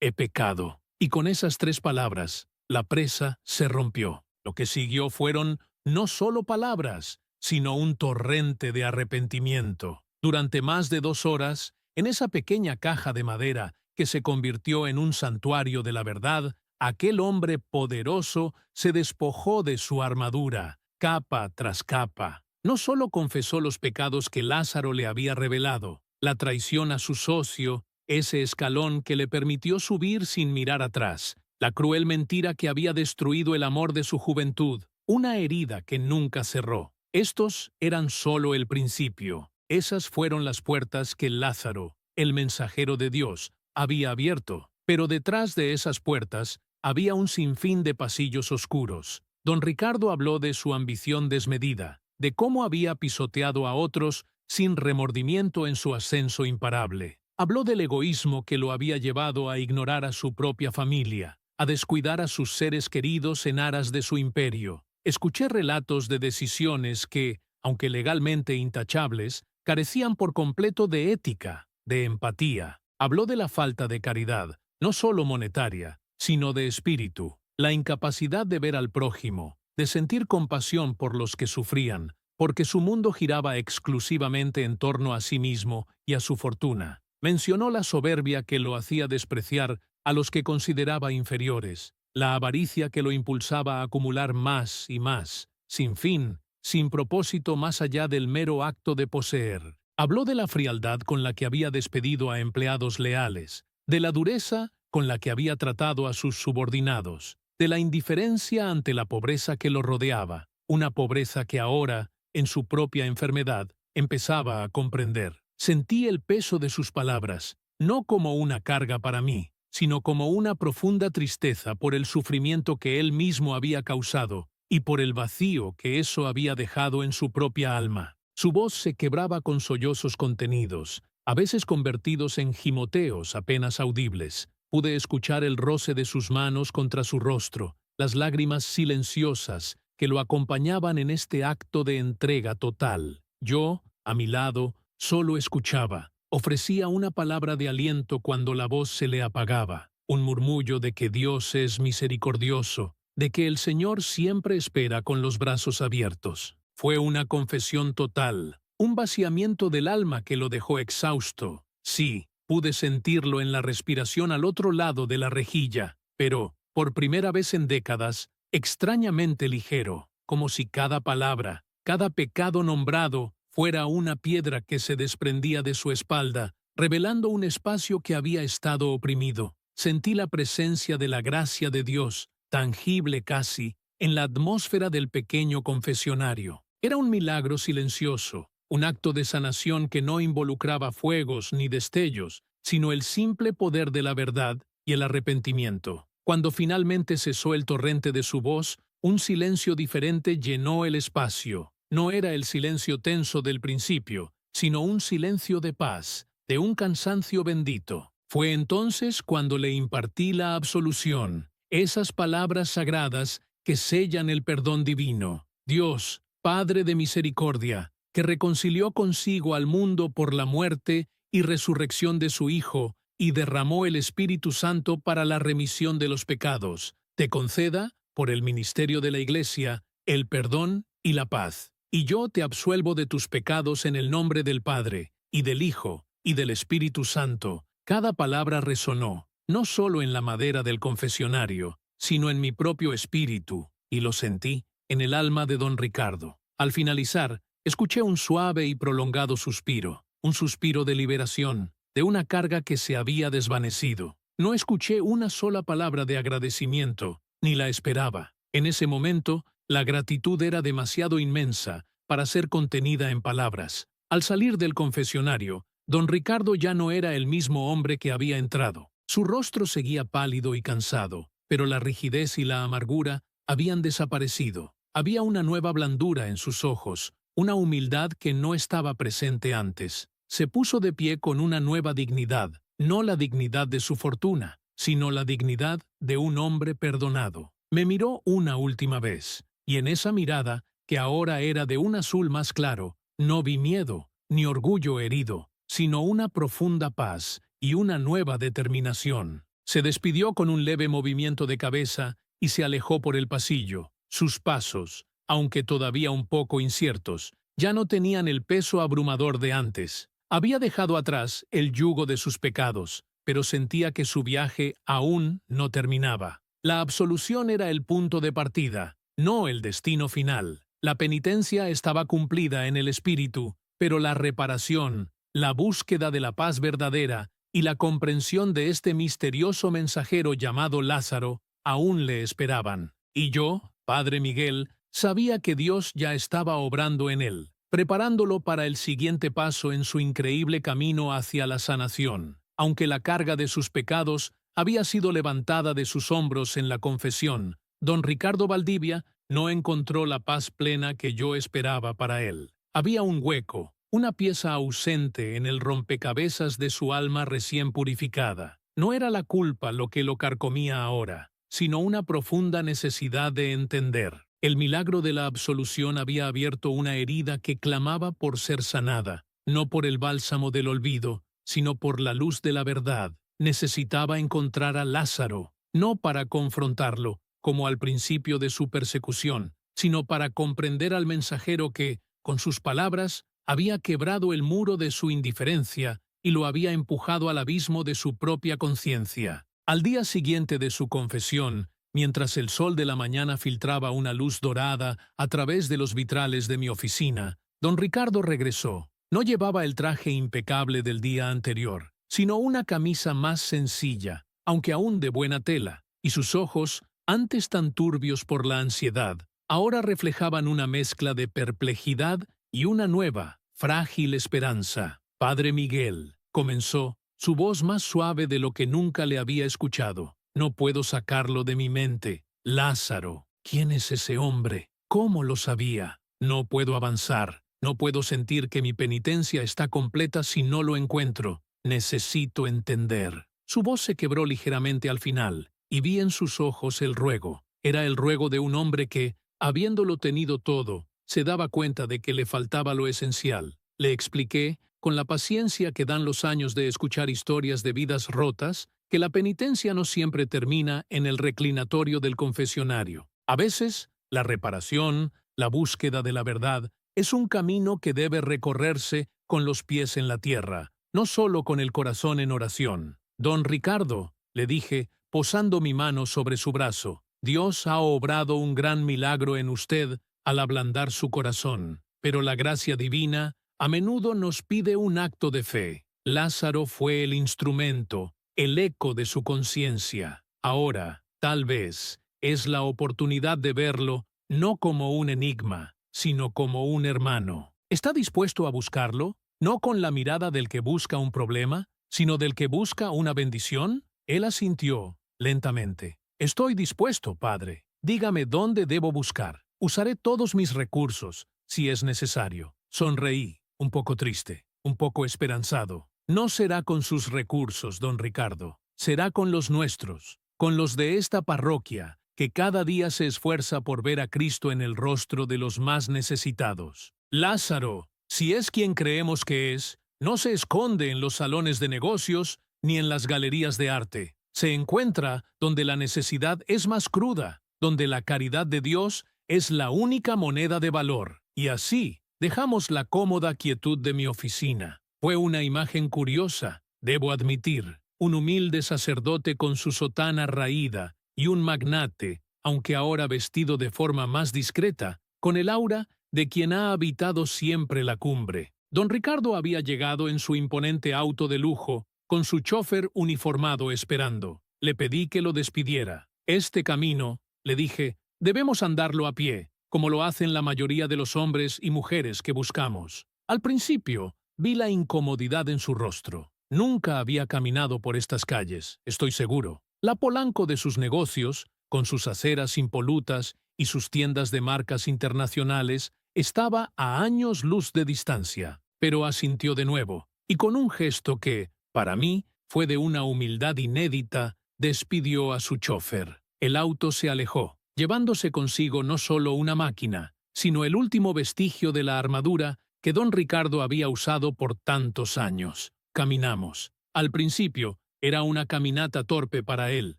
he pecado. Y con esas 3 palabras, la presa se rompió. Lo que siguió fueron no solo palabras, sino un torrente de arrepentimiento. Durante más de 2 horas, en esa pequeña caja de madera que se convirtió en un santuario de la verdad, aquel hombre poderoso se despojó de su armadura, capa tras capa. No solo confesó los pecados que Lázaro le había revelado, la traición a su socio, ese escalón que le permitió subir sin mirar atrás, la cruel mentira que había destruido el amor de su juventud, una herida que nunca cerró. Estos eran solo el principio. Esas fueron las puertas que Lázaro, el mensajero de Dios, había abierto. Pero detrás de esas puertas había un sinfín de pasillos oscuros. Don Ricardo habló de su ambición desmedida, de cómo había pisoteado a otros sin remordimiento en su ascenso imparable. Habló del egoísmo que lo había llevado a ignorar a su propia familia, a descuidar a sus seres queridos en aras de su imperio. Escuché relatos de decisiones que, aunque legalmente intachables, carecían por completo de ética, de empatía. Habló de la falta de caridad, no solo monetaria, sino de espíritu, la incapacidad de ver al prójimo, de sentir compasión por los que sufrían, porque su mundo giraba exclusivamente en torno a sí mismo y a su fortuna. Mencionó la soberbia que lo hacía despreciar a los que consideraba inferiores, la avaricia que lo impulsaba a acumular más y más, sin fin, sin propósito más allá del mero acto de poseer. Habló de la frialdad con la que había despedido a empleados leales, de la dureza con la que había tratado a sus subordinados, de la indiferencia ante la pobreza que lo rodeaba, una pobreza que ahora, en su propia enfermedad, empezaba a comprender. Sentí el peso de sus palabras, no como una carga para mí, sino como una profunda tristeza por el sufrimiento que él mismo había causado y por el vacío que eso había dejado en su propia alma. Su voz se quebraba con sollozos contenidos, a veces convertidos en gimoteos apenas audibles. Pude escuchar el roce de sus manos contra su rostro, las lágrimas silenciosas que lo acompañaban en este acto de entrega total. Yo, a mi lado, solo escuchaba. Ofrecía una palabra de aliento cuando la voz se le apagaba, un murmullo de que Dios es misericordioso, de que el Señor siempre espera con los brazos abiertos. Fue una confesión total, un vaciamiento del alma que lo dejó exhausto. Sí, pude sentirlo en la respiración al otro lado de la rejilla, pero, por primera vez en décadas, extrañamente ligero, como si cada palabra, cada pecado nombrado, fuera una piedra que se desprendía de su espalda, revelando un espacio que había estado oprimido. Sentí la presencia de la gracia de Dios, tangible casi, en la atmósfera del pequeño confesionario. Era un milagro silencioso, un acto de sanación que no involucraba fuegos ni destellos, sino el simple poder de la verdad y el arrepentimiento. Cuando finalmente cesó el torrente de su voz, un silencio diferente llenó el espacio. No era el silencio tenso del principio, sino un silencio de paz, de un cansancio bendito. Fue entonces cuando le impartí la absolución, esas palabras sagradas que sellan el perdón divino. Dios, Padre de misericordia, que reconcilió consigo al mundo por la muerte y resurrección de su Hijo, y derramó el Espíritu Santo para la remisión de los pecados, te conceda, por el ministerio de la Iglesia, el perdón y la paz. Y yo te absuelvo de tus pecados en el nombre del Padre, y del Hijo, y del Espíritu Santo. Cada palabra resonó, no solo en la madera del confesionario, sino en mi propio espíritu, y lo sentí en el alma de don Ricardo. Al finalizar, escuché un suave y prolongado suspiro, un suspiro de liberación, de una carga que se había desvanecido. No escuché una sola palabra de agradecimiento, ni la esperaba. En ese momento, la gratitud era demasiado inmensa para ser contenida en palabras. Al salir del confesionario, don Ricardo ya no era el mismo hombre que había entrado. Su rostro seguía pálido y cansado, pero la rigidez y la amargura habían desaparecido. Había una nueva blandura en sus ojos, una humildad que no estaba presente antes. Se puso de pie con una nueva dignidad, no la dignidad de su fortuna, sino la dignidad de un hombre perdonado. Me miró una última vez, y en esa mirada, que ahora era de un azul más claro, no vi miedo, ni orgullo herido, sino una profunda paz y una nueva determinación. Se despidió con un leve movimiento de cabeza y se alejó por el pasillo. Sus pasos, aunque todavía un poco inciertos, ya no tenían el peso abrumador de antes. Había dejado atrás el yugo de sus pecados, pero sentía que su viaje aún no terminaba. La absolución era el punto de partida, no el destino final. La penitencia estaba cumplida en el espíritu, pero la reparación, la búsqueda de la paz verdadera y la comprensión de este misterioso mensajero llamado Lázaro aún le esperaban. Y yo, Padre Miguel, sabía que Dios ya estaba obrando en él, preparándolo para el siguiente paso en su increíble camino hacia la sanación. Aunque la carga de sus pecados había sido levantada de sus hombros en la confesión, don Ricardo Valdivia no encontró la paz plena que yo esperaba para él. Había un hueco, una pieza ausente en el rompecabezas de su alma recién purificada. No era la culpa lo que lo carcomía ahora, sino una profunda necesidad de entender. El milagro de la absolución había abierto una herida que clamaba por ser sanada, no por el bálsamo del olvido, sino por la luz de la verdad. Necesitaba encontrar a Lázaro, no para confrontarlo, como al principio de su persecución, sino para comprender al mensajero que, con sus palabras, había quebrado el muro de su indiferencia y lo había empujado al abismo de su propia conciencia. Al día siguiente de su confesión, mientras el sol de la mañana filtraba una luz dorada a través de los vitrales de mi oficina, don Ricardo regresó. No llevaba el traje impecable del día anterior, sino una camisa más sencilla, aunque aún de buena tela, y sus ojos, antes tan turbios por la ansiedad, ahora reflejaban una mezcla de perplejidad y una nueva, frágil esperanza. Padre Miguel, comenzó, su voz más suave de lo que nunca le había escuchado. No puedo sacarlo de mi mente. Lázaro, ¿quién es ese hombre? ¿Cómo lo sabía? No puedo avanzar. No puedo sentir que mi penitencia está completa si no lo encuentro. Necesito entender. Su voz se quebró ligeramente al final, y vi en sus ojos el ruego. Era el ruego de un hombre que, habiéndolo tenido todo, se daba cuenta de que le faltaba lo esencial. Le expliqué, con la paciencia que dan los años de escuchar historias de vidas rotas, que la penitencia no siempre termina en el reclinatorio del confesionario. A veces, la reparación, la búsqueda de la verdad, es un camino que debe recorrerse con los pies en la tierra, no solo con el corazón en oración. Don Ricardo, le dije, posando mi mano sobre su brazo, Dios ha obrado un gran milagro en usted al ablandar su corazón, pero la gracia divina a menudo nos pide un acto de fe. Lázaro fue el instrumento, el eco de su conciencia. Ahora, tal vez, es la oportunidad de verlo no como un enigma, sino como un hermano. ¿Está dispuesto a buscarlo? No con la mirada del que busca un problema, sino del que busca una bendición. Él asintió, lentamente. Estoy dispuesto, padre. Dígame dónde debo buscar. Usaré todos mis recursos, si es necesario. Sonreí, un poco triste, un poco esperanzado. No será con sus recursos, don Ricardo. Será con los nuestros, con los de esta parroquia, que cada día se esfuerza por ver a Cristo en el rostro de los más necesitados. Lázaro, si es quien creemos que es, no se esconde en los salones de negocios ni en las galerías de arte. Se encuentra donde la necesidad es más cruda, donde la caridad de Dios es la única moneda de valor. Y así, dejamos la cómoda quietud de mi oficina. Fue una imagen curiosa, debo admitir. Un humilde sacerdote con su sotana raída y un magnate, aunque ahora vestido de forma más discreta, con el aura de quien ha habitado siempre la cumbre. Don Ricardo había llegado en su imponente auto de lujo, con su chofer uniformado esperando. Le pedí que lo despidiera. Este camino, le dije, debemos andarlo a pie, como lo hacen la mayoría de los hombres y mujeres que buscamos. Al principio, vi la incomodidad en su rostro. Nunca había caminado por estas calles, estoy seguro. La Polanco de sus negocios, con sus aceras impolutas y sus tiendas de marcas internacionales, estaba a años luz de distancia, pero asintió de nuevo, y con un gesto que, para mí, fue de una humildad inédita, despidió a su chofer. El auto se alejó, llevándose consigo no solo una máquina, sino el último vestigio de la armadura que don Ricardo había usado por tantos años. Caminamos. Al principio, era una caminata torpe para él.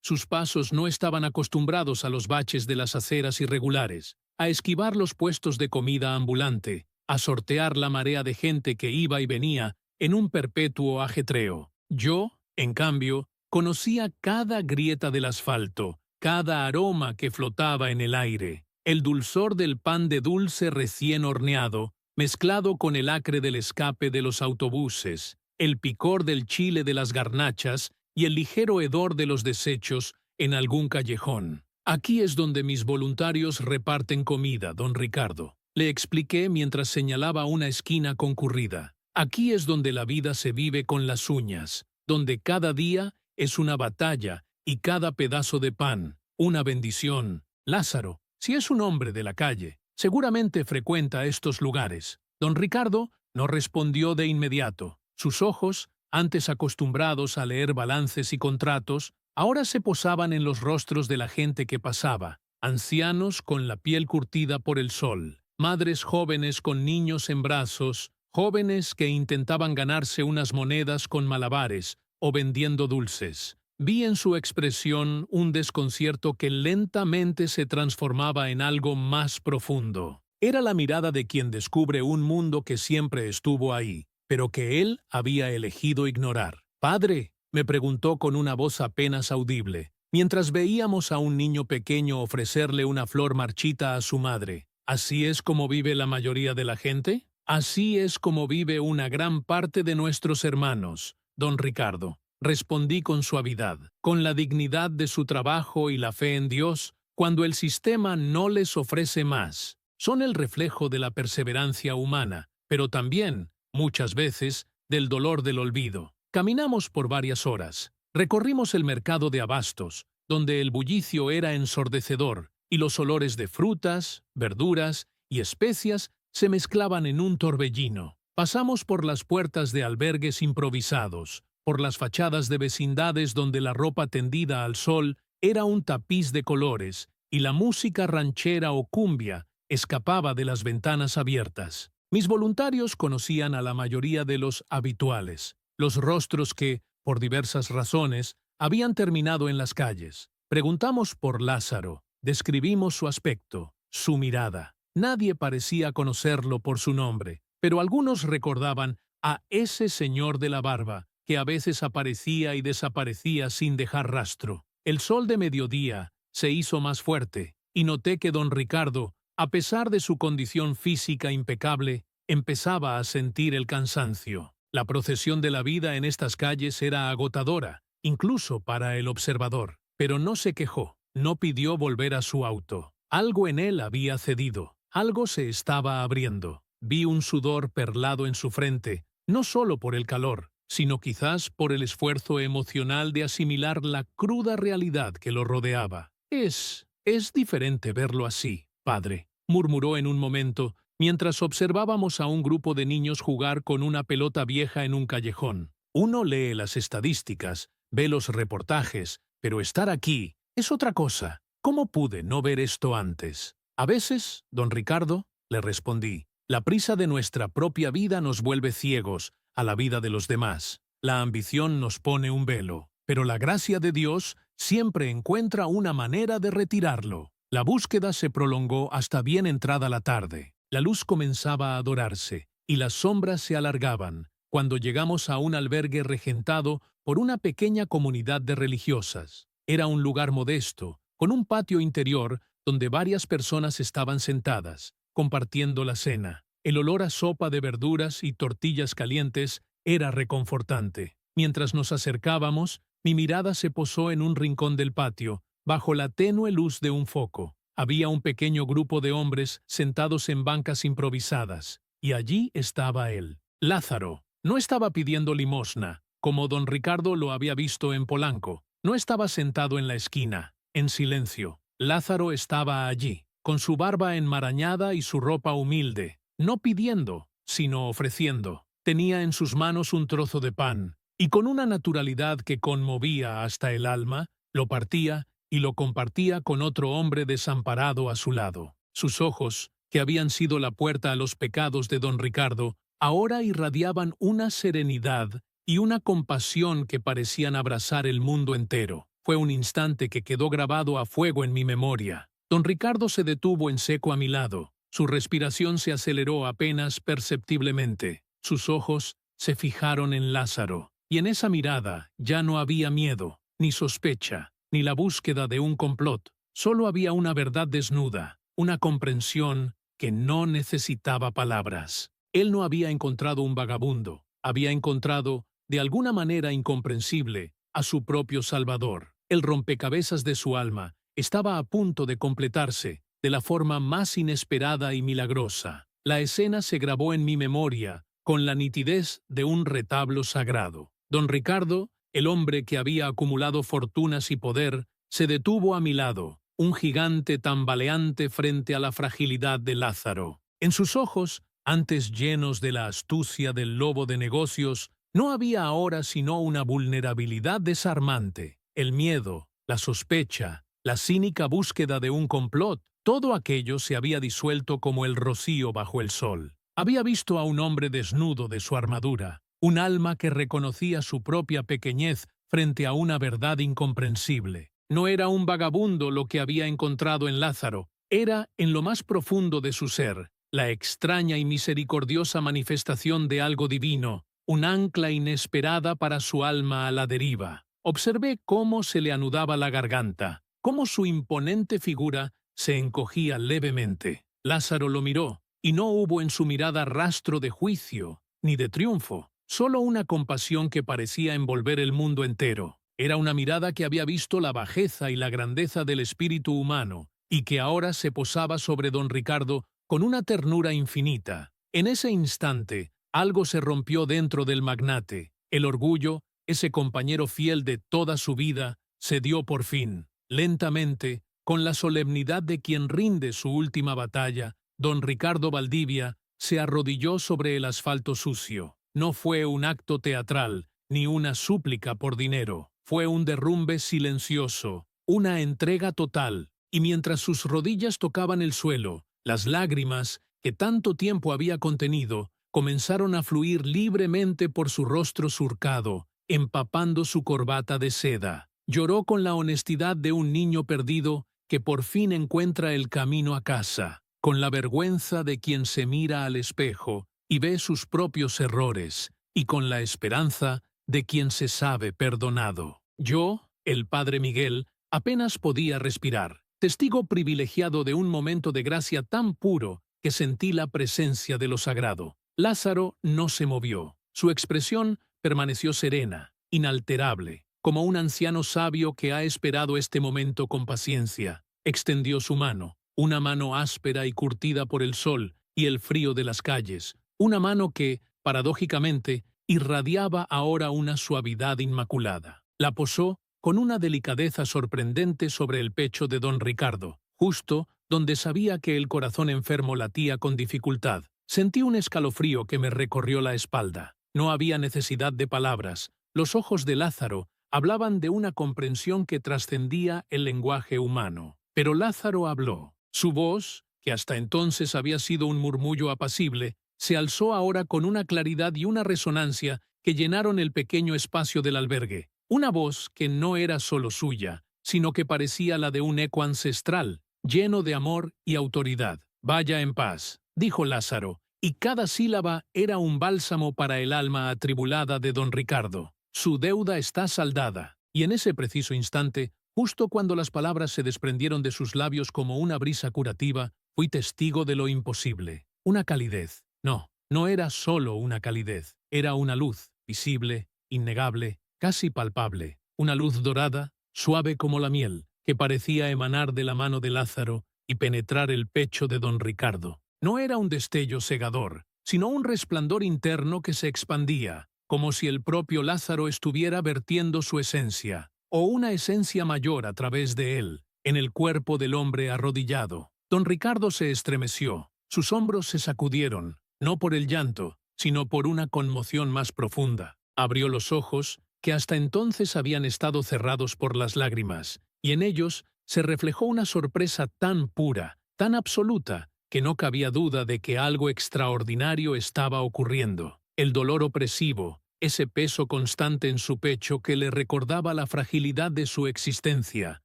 Sus pasos no estaban acostumbrados a los baches de las aceras irregulares, a esquivar los puestos de comida ambulante, a sortear la marea de gente que iba y venía en un perpetuo ajetreo. Yo, en cambio, conocía cada grieta del asfalto, cada aroma que flotaba en el aire, el dulzor del pan de dulce recién horneado, mezclado con el acre del escape de los autobuses, el picor del chile de las garnachas y el ligero hedor de los desechos en algún callejón. Aquí es donde mis voluntarios reparten comida, don Ricardo. Le expliqué mientras señalaba una esquina concurrida. Aquí es donde la vida se vive con las uñas, donde cada día es una batalla y cada pedazo de pan, una bendición. Lázaro, si es un hombre de la calle, seguramente frecuenta estos lugares. Don Ricardo no respondió de inmediato. Sus ojos, antes acostumbrados a leer balances y contratos, ahora se posaban en los rostros de la gente que pasaba, ancianos con la piel curtida por el sol, madres jóvenes con niños en brazos, jóvenes que intentaban ganarse unas monedas con malabares o vendiendo dulces. Vi en su expresión un desconcierto que lentamente se transformaba en algo más profundo. Era la mirada de quien descubre un mundo que siempre estuvo ahí, pero que él había elegido ignorar. «Padre», me preguntó con una voz apenas audible, mientras veíamos a un niño pequeño ofrecerle una flor marchita a su madre. ¿Así es como vive la mayoría de la gente? Así es como vive una gran parte de nuestros hermanos, don Ricardo. Respondí con suavidad, con la dignidad de su trabajo y la fe en Dios, cuando el sistema no les ofrece más. Son el reflejo de la perseverancia humana, pero también, muchas veces, del dolor del olvido. Caminamos por varias horas. Recorrimos el mercado de abastos, donde el bullicio era ensordecedor, y los olores de frutas, verduras y especias se mezclaban en un torbellino. Pasamos por las puertas de albergues improvisados, por las fachadas de vecindades donde la ropa tendida al sol era un tapiz de colores, y la música ranchera o cumbia escapaba de las ventanas abiertas. Mis voluntarios conocían a la mayoría de los habituales, los rostros que, por diversas razones, habían terminado en las calles. Preguntamos por Lázaro, describimos su aspecto, su mirada. Nadie parecía conocerlo por su nombre, pero algunos recordaban a ese señor de la barba, que a veces aparecía y desaparecía sin dejar rastro. El sol de mediodía se hizo más fuerte, y noté que don Ricardo, a pesar de su condición física impecable, empezaba a sentir el cansancio. La procesión de la vida en estas calles era agotadora, incluso para el observador, pero no se quejó, no pidió volver a su auto. Algo en él había cedido, algo se estaba abriendo. Vi un sudor perlado en su frente, no solo por el calor, sino quizás por el esfuerzo emocional de asimilar la cruda realidad que lo rodeaba. Es diferente verlo así, padre», murmuró en un momento, mientras observábamos a un grupo de niños jugar con una pelota vieja en un callejón. Uno lee las estadísticas, ve los reportajes, pero estar aquí es otra cosa. ¿Cómo pude no ver esto antes? A veces, don Ricardo, le respondí, la prisa de nuestra propia vida nos vuelve ciegos a la vida de los demás. La ambición nos pone un velo, pero la gracia de Dios siempre encuentra una manera de retirarlo. La búsqueda se prolongó hasta bien entrada la tarde. La luz comenzaba a dorarse, y las sombras se alargaban, cuando llegamos a un albergue regentado por una pequeña comunidad de religiosas. Era un lugar modesto, con un patio interior donde varias personas estaban sentadas, compartiendo la cena. El olor a sopa de verduras y tortillas calientes era reconfortante. Mientras nos acercábamos, mi mirada se posó en un rincón del patio, bajo la tenue luz de un foco. Había un pequeño grupo de hombres sentados en bancas improvisadas, y allí estaba él. Lázaro. No estaba pidiendo limosna, como don Ricardo lo había visto en Polanco. No estaba sentado en la esquina, en silencio. Lázaro estaba allí, con su barba enmarañada y su ropa humilde, no pidiendo, sino ofreciendo. Tenía en sus manos un trozo de pan, y con una naturalidad que conmovía hasta el alma, lo partía y lo compartía con otro hombre desamparado a su lado. Sus ojos, que habían sido la puerta a los pecados de don Ricardo, ahora irradiaban una serenidad y una compasión que parecían abrazar el mundo entero. Fue un instante que quedó grabado a fuego en mi memoria. Don Ricardo se detuvo en seco a mi lado. Su respiración se aceleró apenas perceptiblemente. Sus ojos se fijaron en Lázaro, y en esa mirada ya no había miedo, ni sospecha, ni la búsqueda de un complot. Solo había una verdad desnuda, una comprensión que no necesitaba palabras. Él no había encontrado un vagabundo, había encontrado, de alguna manera incomprensible, a su propio Salvador. El rompecabezas de su alma estaba a punto de completarse de la forma más inesperada y milagrosa. La escena se grabó en mi memoria con la nitidez de un retablo sagrado. Don Ricardo, el hombre que había acumulado fortunas y poder, se detuvo a mi lado, un gigante tambaleante frente a la fragilidad de Lázaro. En sus ojos, antes llenos de la astucia del lobo de negocios, no había ahora sino una vulnerabilidad desarmante. El miedo, la sospecha, la cínica búsqueda de un complot, todo aquello se había disuelto como el rocío bajo el sol. Había visto a un hombre desnudo de su armadura, un alma que reconocía su propia pequeñez frente a una verdad incomprensible. No era un vagabundo lo que había encontrado en Lázaro, era, en lo más profundo de su ser, la extraña y misericordiosa manifestación de algo divino, un ancla inesperada para su alma a la deriva. Observé cómo se le anudaba la garganta, cómo su imponente figura se encogía levemente. Lázaro lo miró, y no hubo en su mirada rastro de juicio, ni de triunfo, solo una compasión que parecía envolver el mundo entero. Era una mirada que había visto la bajeza y la grandeza del espíritu humano, y que ahora se posaba sobre don Ricardo con una ternura infinita. En ese instante, algo se rompió dentro del magnate. El orgullo, ese compañero fiel de toda su vida, cedió por fin. Lentamente, con la solemnidad de quien rinde su última batalla, don Ricardo Valdivia se arrodilló sobre el asfalto sucio. No fue un acto teatral, ni una súplica por dinero. Fue un derrumbe silencioso, una entrega total, y mientras sus rodillas tocaban el suelo, las lágrimas, que tanto tiempo había contenido, comenzaron a fluir libremente por su rostro surcado, empapando su corbata de seda. Lloró con la honestidad de un niño perdido que por fin encuentra el camino a casa, con la vergüenza de quien se mira al espejo y ve sus propios errores, y con la esperanza de quien se sabe perdonado. Yo, el padre Miguel, apenas podía respirar, testigo privilegiado de un momento de gracia tan puro que sentí la presencia de lo sagrado. Lázaro no se movió. Su expresión permaneció serena, inalterable, como un anciano sabio que ha esperado este momento con paciencia. Extendió su mano, una mano áspera y curtida por el sol y el frío de las calles, una mano que, paradójicamente, irradiaba ahora una suavidad inmaculada. La posó con una delicadeza sorprendente sobre el pecho de don Ricardo, justo donde sabía que el corazón enfermo latía con dificultad. Sentí un escalofrío que me recorrió la espalda. No había necesidad de palabras. Los ojos de Lázaro hablaban de una comprensión que trascendía el lenguaje humano. Pero Lázaro habló. Su voz, que hasta entonces había sido un murmullo apacible, se alzó ahora con una claridad y una resonancia que llenaron el pequeño espacio del albergue. Una voz que no era solo suya, sino que parecía la de un eco ancestral, lleno de amor y autoridad. «Vaya en paz», dijo Lázaro, y cada sílaba era un bálsamo para el alma atribulada de don Ricardo. «Su deuda está saldada». Y en ese preciso instante, justo cuando las palabras se desprendieron de sus labios como una brisa curativa, Fui testigo de lo imposible. Una calidez. No, no era solo una calidez. Era una luz, visible, innegable, casi palpable. Una luz dorada, suave como la miel, que parecía emanar de la mano de Lázaro y penetrar el pecho de don Ricardo. No era un destello cegador, sino un resplandor interno que se expandía, como si el propio Lázaro estuviera vertiendo su esencia, o una esencia mayor a través de él, en el cuerpo del hombre arrodillado. Don Ricardo se estremeció, sus hombros se sacudieron, no por el llanto, sino por una conmoción más profunda. Abrió los ojos, que hasta entonces habían estado cerrados por las lágrimas, y en ellos se reflejó una sorpresa tan pura, tan absoluta, que no cabía duda de que algo extraordinario estaba ocurriendo. El dolor opresivo, ese peso constante en su pecho que le recordaba la fragilidad de su existencia,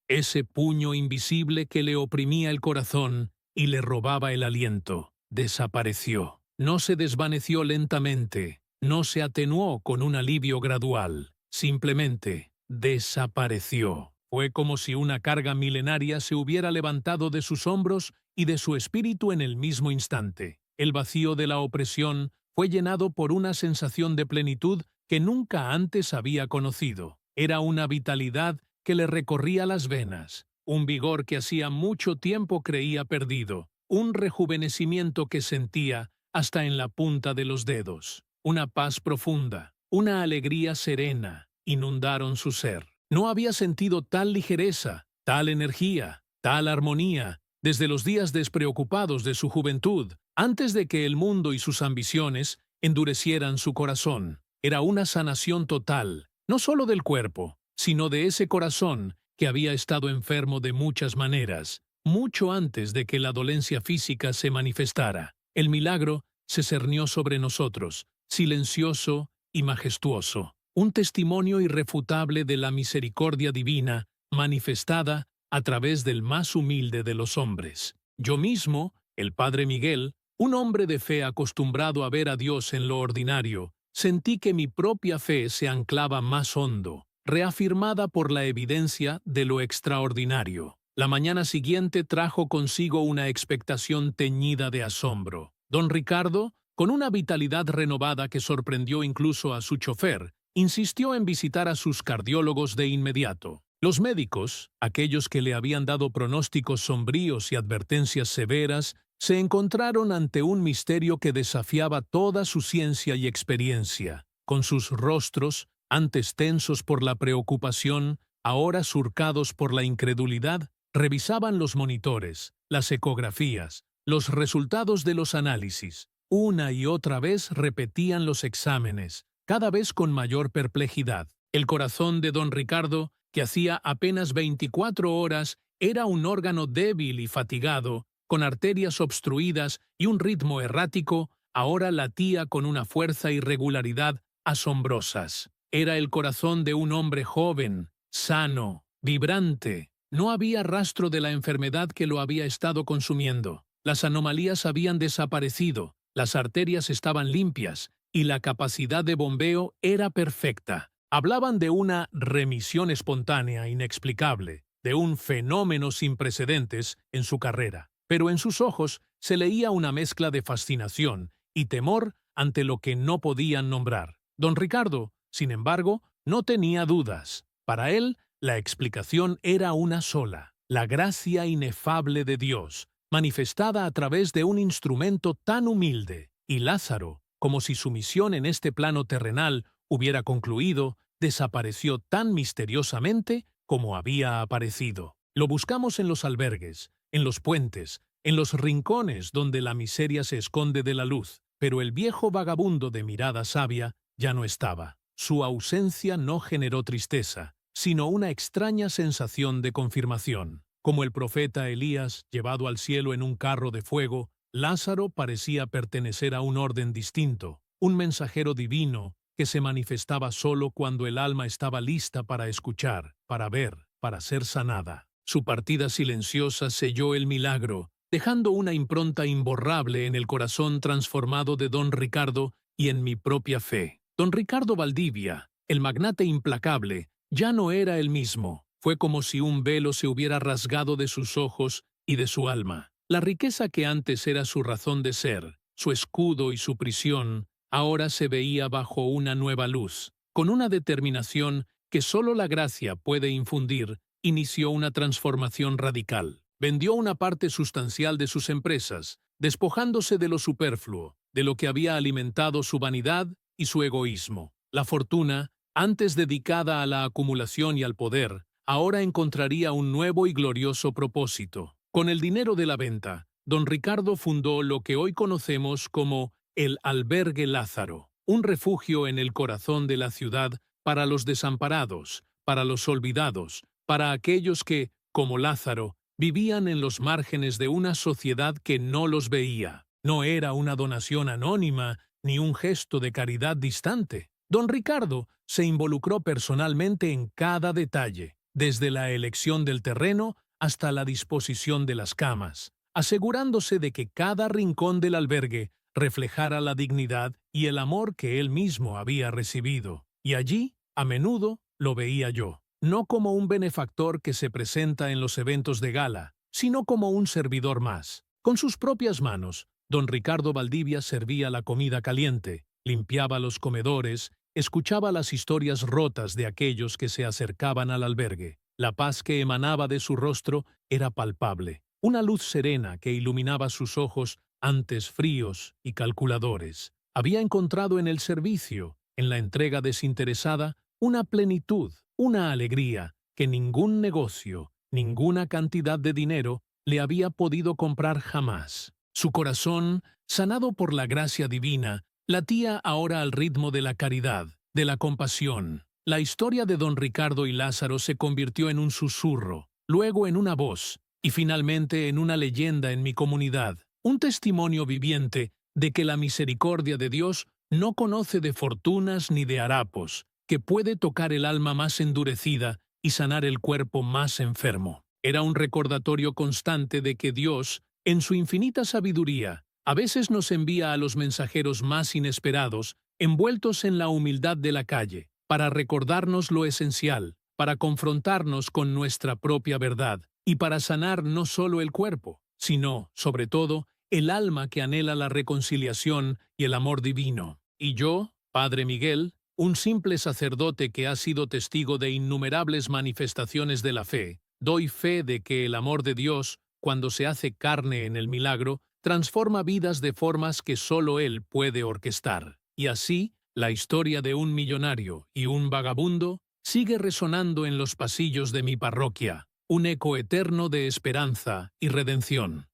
ese puño invisible que le oprimía el corazón y le robaba el aliento, desapareció. No se desvaneció lentamente, no se atenuó con un alivio gradual, simplemente desapareció. Fue como si una carga milenaria se hubiera levantado de sus hombros y de su espíritu en el mismo instante. El vacío de la opresión fue llenado por una sensación de plenitud que nunca antes había conocido. Era una vitalidad que le recorría las venas, un vigor que hacía mucho tiempo creía perdido, un rejuvenecimiento que sentía hasta en la punta de los dedos. Una paz profunda, una alegría serena, inundaron su ser. No había sentido tal ligereza, tal energía, tal armonía, desde los días despreocupados de su juventud, antes de que el mundo y sus ambiciones endurecieran su corazón. Era una sanación total, no solo del cuerpo, sino de ese corazón que había estado enfermo de muchas maneras, mucho antes de que la dolencia física se manifestara. El milagro se cernió sobre nosotros, silencioso y majestuoso, un testimonio irrefutable de la misericordia divina manifestada a través del más humilde de los hombres. Yo mismo, el padre Miguel, un hombre de fe acostumbrado a ver a Dios en lo ordinario, sentí que mi propia fe se anclaba más hondo, reafirmada por la evidencia de lo extraordinario. La mañana siguiente trajo consigo una expectación teñida de asombro. Don Ricardo, con una vitalidad renovada que sorprendió incluso a su chofer, insistió en visitar a sus cardiólogos de inmediato. Los médicos, aquellos que le habían dado pronósticos sombríos y advertencias severas, se encontraron ante un misterio que desafiaba toda su ciencia y experiencia. Con sus rostros, antes tensos por la preocupación, ahora surcados por la incredulidad, revisaban los monitores, las ecografías, los resultados de los análisis. Una y otra vez repetían los exámenes, cada vez con mayor perplejidad. El corazón de don Ricardo, que hacía apenas 24 horas era un órgano débil y fatigado, con arterias obstruidas y un ritmo errático, ahora latía con una fuerza y regularidad asombrosas. Era el corazón de un hombre joven, sano, vibrante. No había rastro de la enfermedad que lo había estado consumiendo. Las anomalías habían desaparecido, las arterias estaban limpias y la capacidad de bombeo era perfecta. Hablaban de una remisión espontánea inexplicable, de un fenómeno sin precedentes en su carrera, pero en sus ojos se leía una mezcla de fascinación y temor ante lo que no podían nombrar. Don Ricardo, sin embargo, no tenía dudas. Para él, la explicación era una sola: la gracia inefable de Dios, manifestada a través de un instrumento tan humilde. Y Lázaro, como si su misión en este plano terrenal hubiera concluido, desapareció tan misteriosamente como había aparecido. Lo buscamos en los albergues, en los puentes, en los rincones donde la miseria se esconde de la luz, pero el viejo vagabundo de mirada sabia ya no estaba. Su ausencia no generó tristeza, sino una extraña sensación de confirmación. Como el profeta Elías, llevado al cielo en un carro de fuego, Lázaro parecía pertenecer a un orden distinto, un mensajero divino que se manifestaba solo cuando el alma estaba lista para escuchar, para ver, para ser sanada. Su partida silenciosa selló el milagro, dejando una impronta imborrable en el corazón transformado de don Ricardo y en mi propia fe. Don Ricardo Valdivia, el magnate implacable, ya no era el mismo. Fue como si un velo se hubiera rasgado de sus ojos y de su alma. La riqueza que antes era su razón de ser, su escudo y su prisión, ahora se veía bajo una nueva luz. Con una determinación que solo la gracia puede infundir, inició una transformación radical. Vendió una parte sustancial de sus empresas, despojándose de lo superfluo, de lo que había alimentado su vanidad y su egoísmo. La fortuna, antes dedicada a la acumulación y al poder, ahora encontraría un nuevo y glorioso propósito. Con el dinero de la venta, don Ricardo fundó lo que hoy conocemos como el Albergue Lázaro, un refugio en el corazón de la ciudad para los desamparados, para los olvidados, para aquellos que, como Lázaro, vivían en los márgenes de una sociedad que no los veía. No era una donación anónima ni un gesto de caridad distante. Don Ricardo se involucró personalmente en cada detalle, desde la elección del terreno hasta la disposición de las camas, asegurándose de que cada rincón del albergue reflejara la dignidad y el amor que él mismo había recibido. Y allí, a menudo, lo veía yo, no como un benefactor que se presenta en los eventos de gala, sino como un servidor más. Con sus propias manos, don Ricardo Valdivia servía la comida caliente, limpiaba los comedores, escuchaba las historias rotas de aquellos que se acercaban al albergue. La paz que emanaba de su rostro era palpable, una luz serena que iluminaba sus ojos antes fríos y calculadores. Había encontrado en el servicio, en la entrega desinteresada, una plenitud, una alegría que ningún negocio, ninguna cantidad de dinero le había podido comprar jamás. Su corazón, sanado por la gracia divina, latía ahora al ritmo de la caridad, de la compasión. La historia de don Ricardo y Lázaro se convirtió en un susurro, luego en una voz, y finalmente en una leyenda en mi comunidad, un testimonio viviente de que la misericordia de Dios no conoce de fortunas ni de harapos, que puede tocar el alma más endurecida y sanar el cuerpo más enfermo. Era un recordatorio constante de que Dios, en su infinita sabiduría, a veces nos envía a los mensajeros más inesperados, envueltos en la humildad de la calle, para recordarnos lo esencial, para confrontarnos con nuestra propia verdad, y para sanar no solo el cuerpo, sino, sobre todo, el alma que anhela la reconciliación y el amor divino. Y yo, Padre Miguel, un simple sacerdote que ha sido testigo de innumerables manifestaciones de la fe, doy fe de que el amor de Dios, cuando se hace carne en el milagro, transforma vidas de formas que solo Él puede orquestar. Y así, la historia de un millonario y un vagabundo sigue resonando en los pasillos de mi parroquia, un eco eterno de esperanza y redención.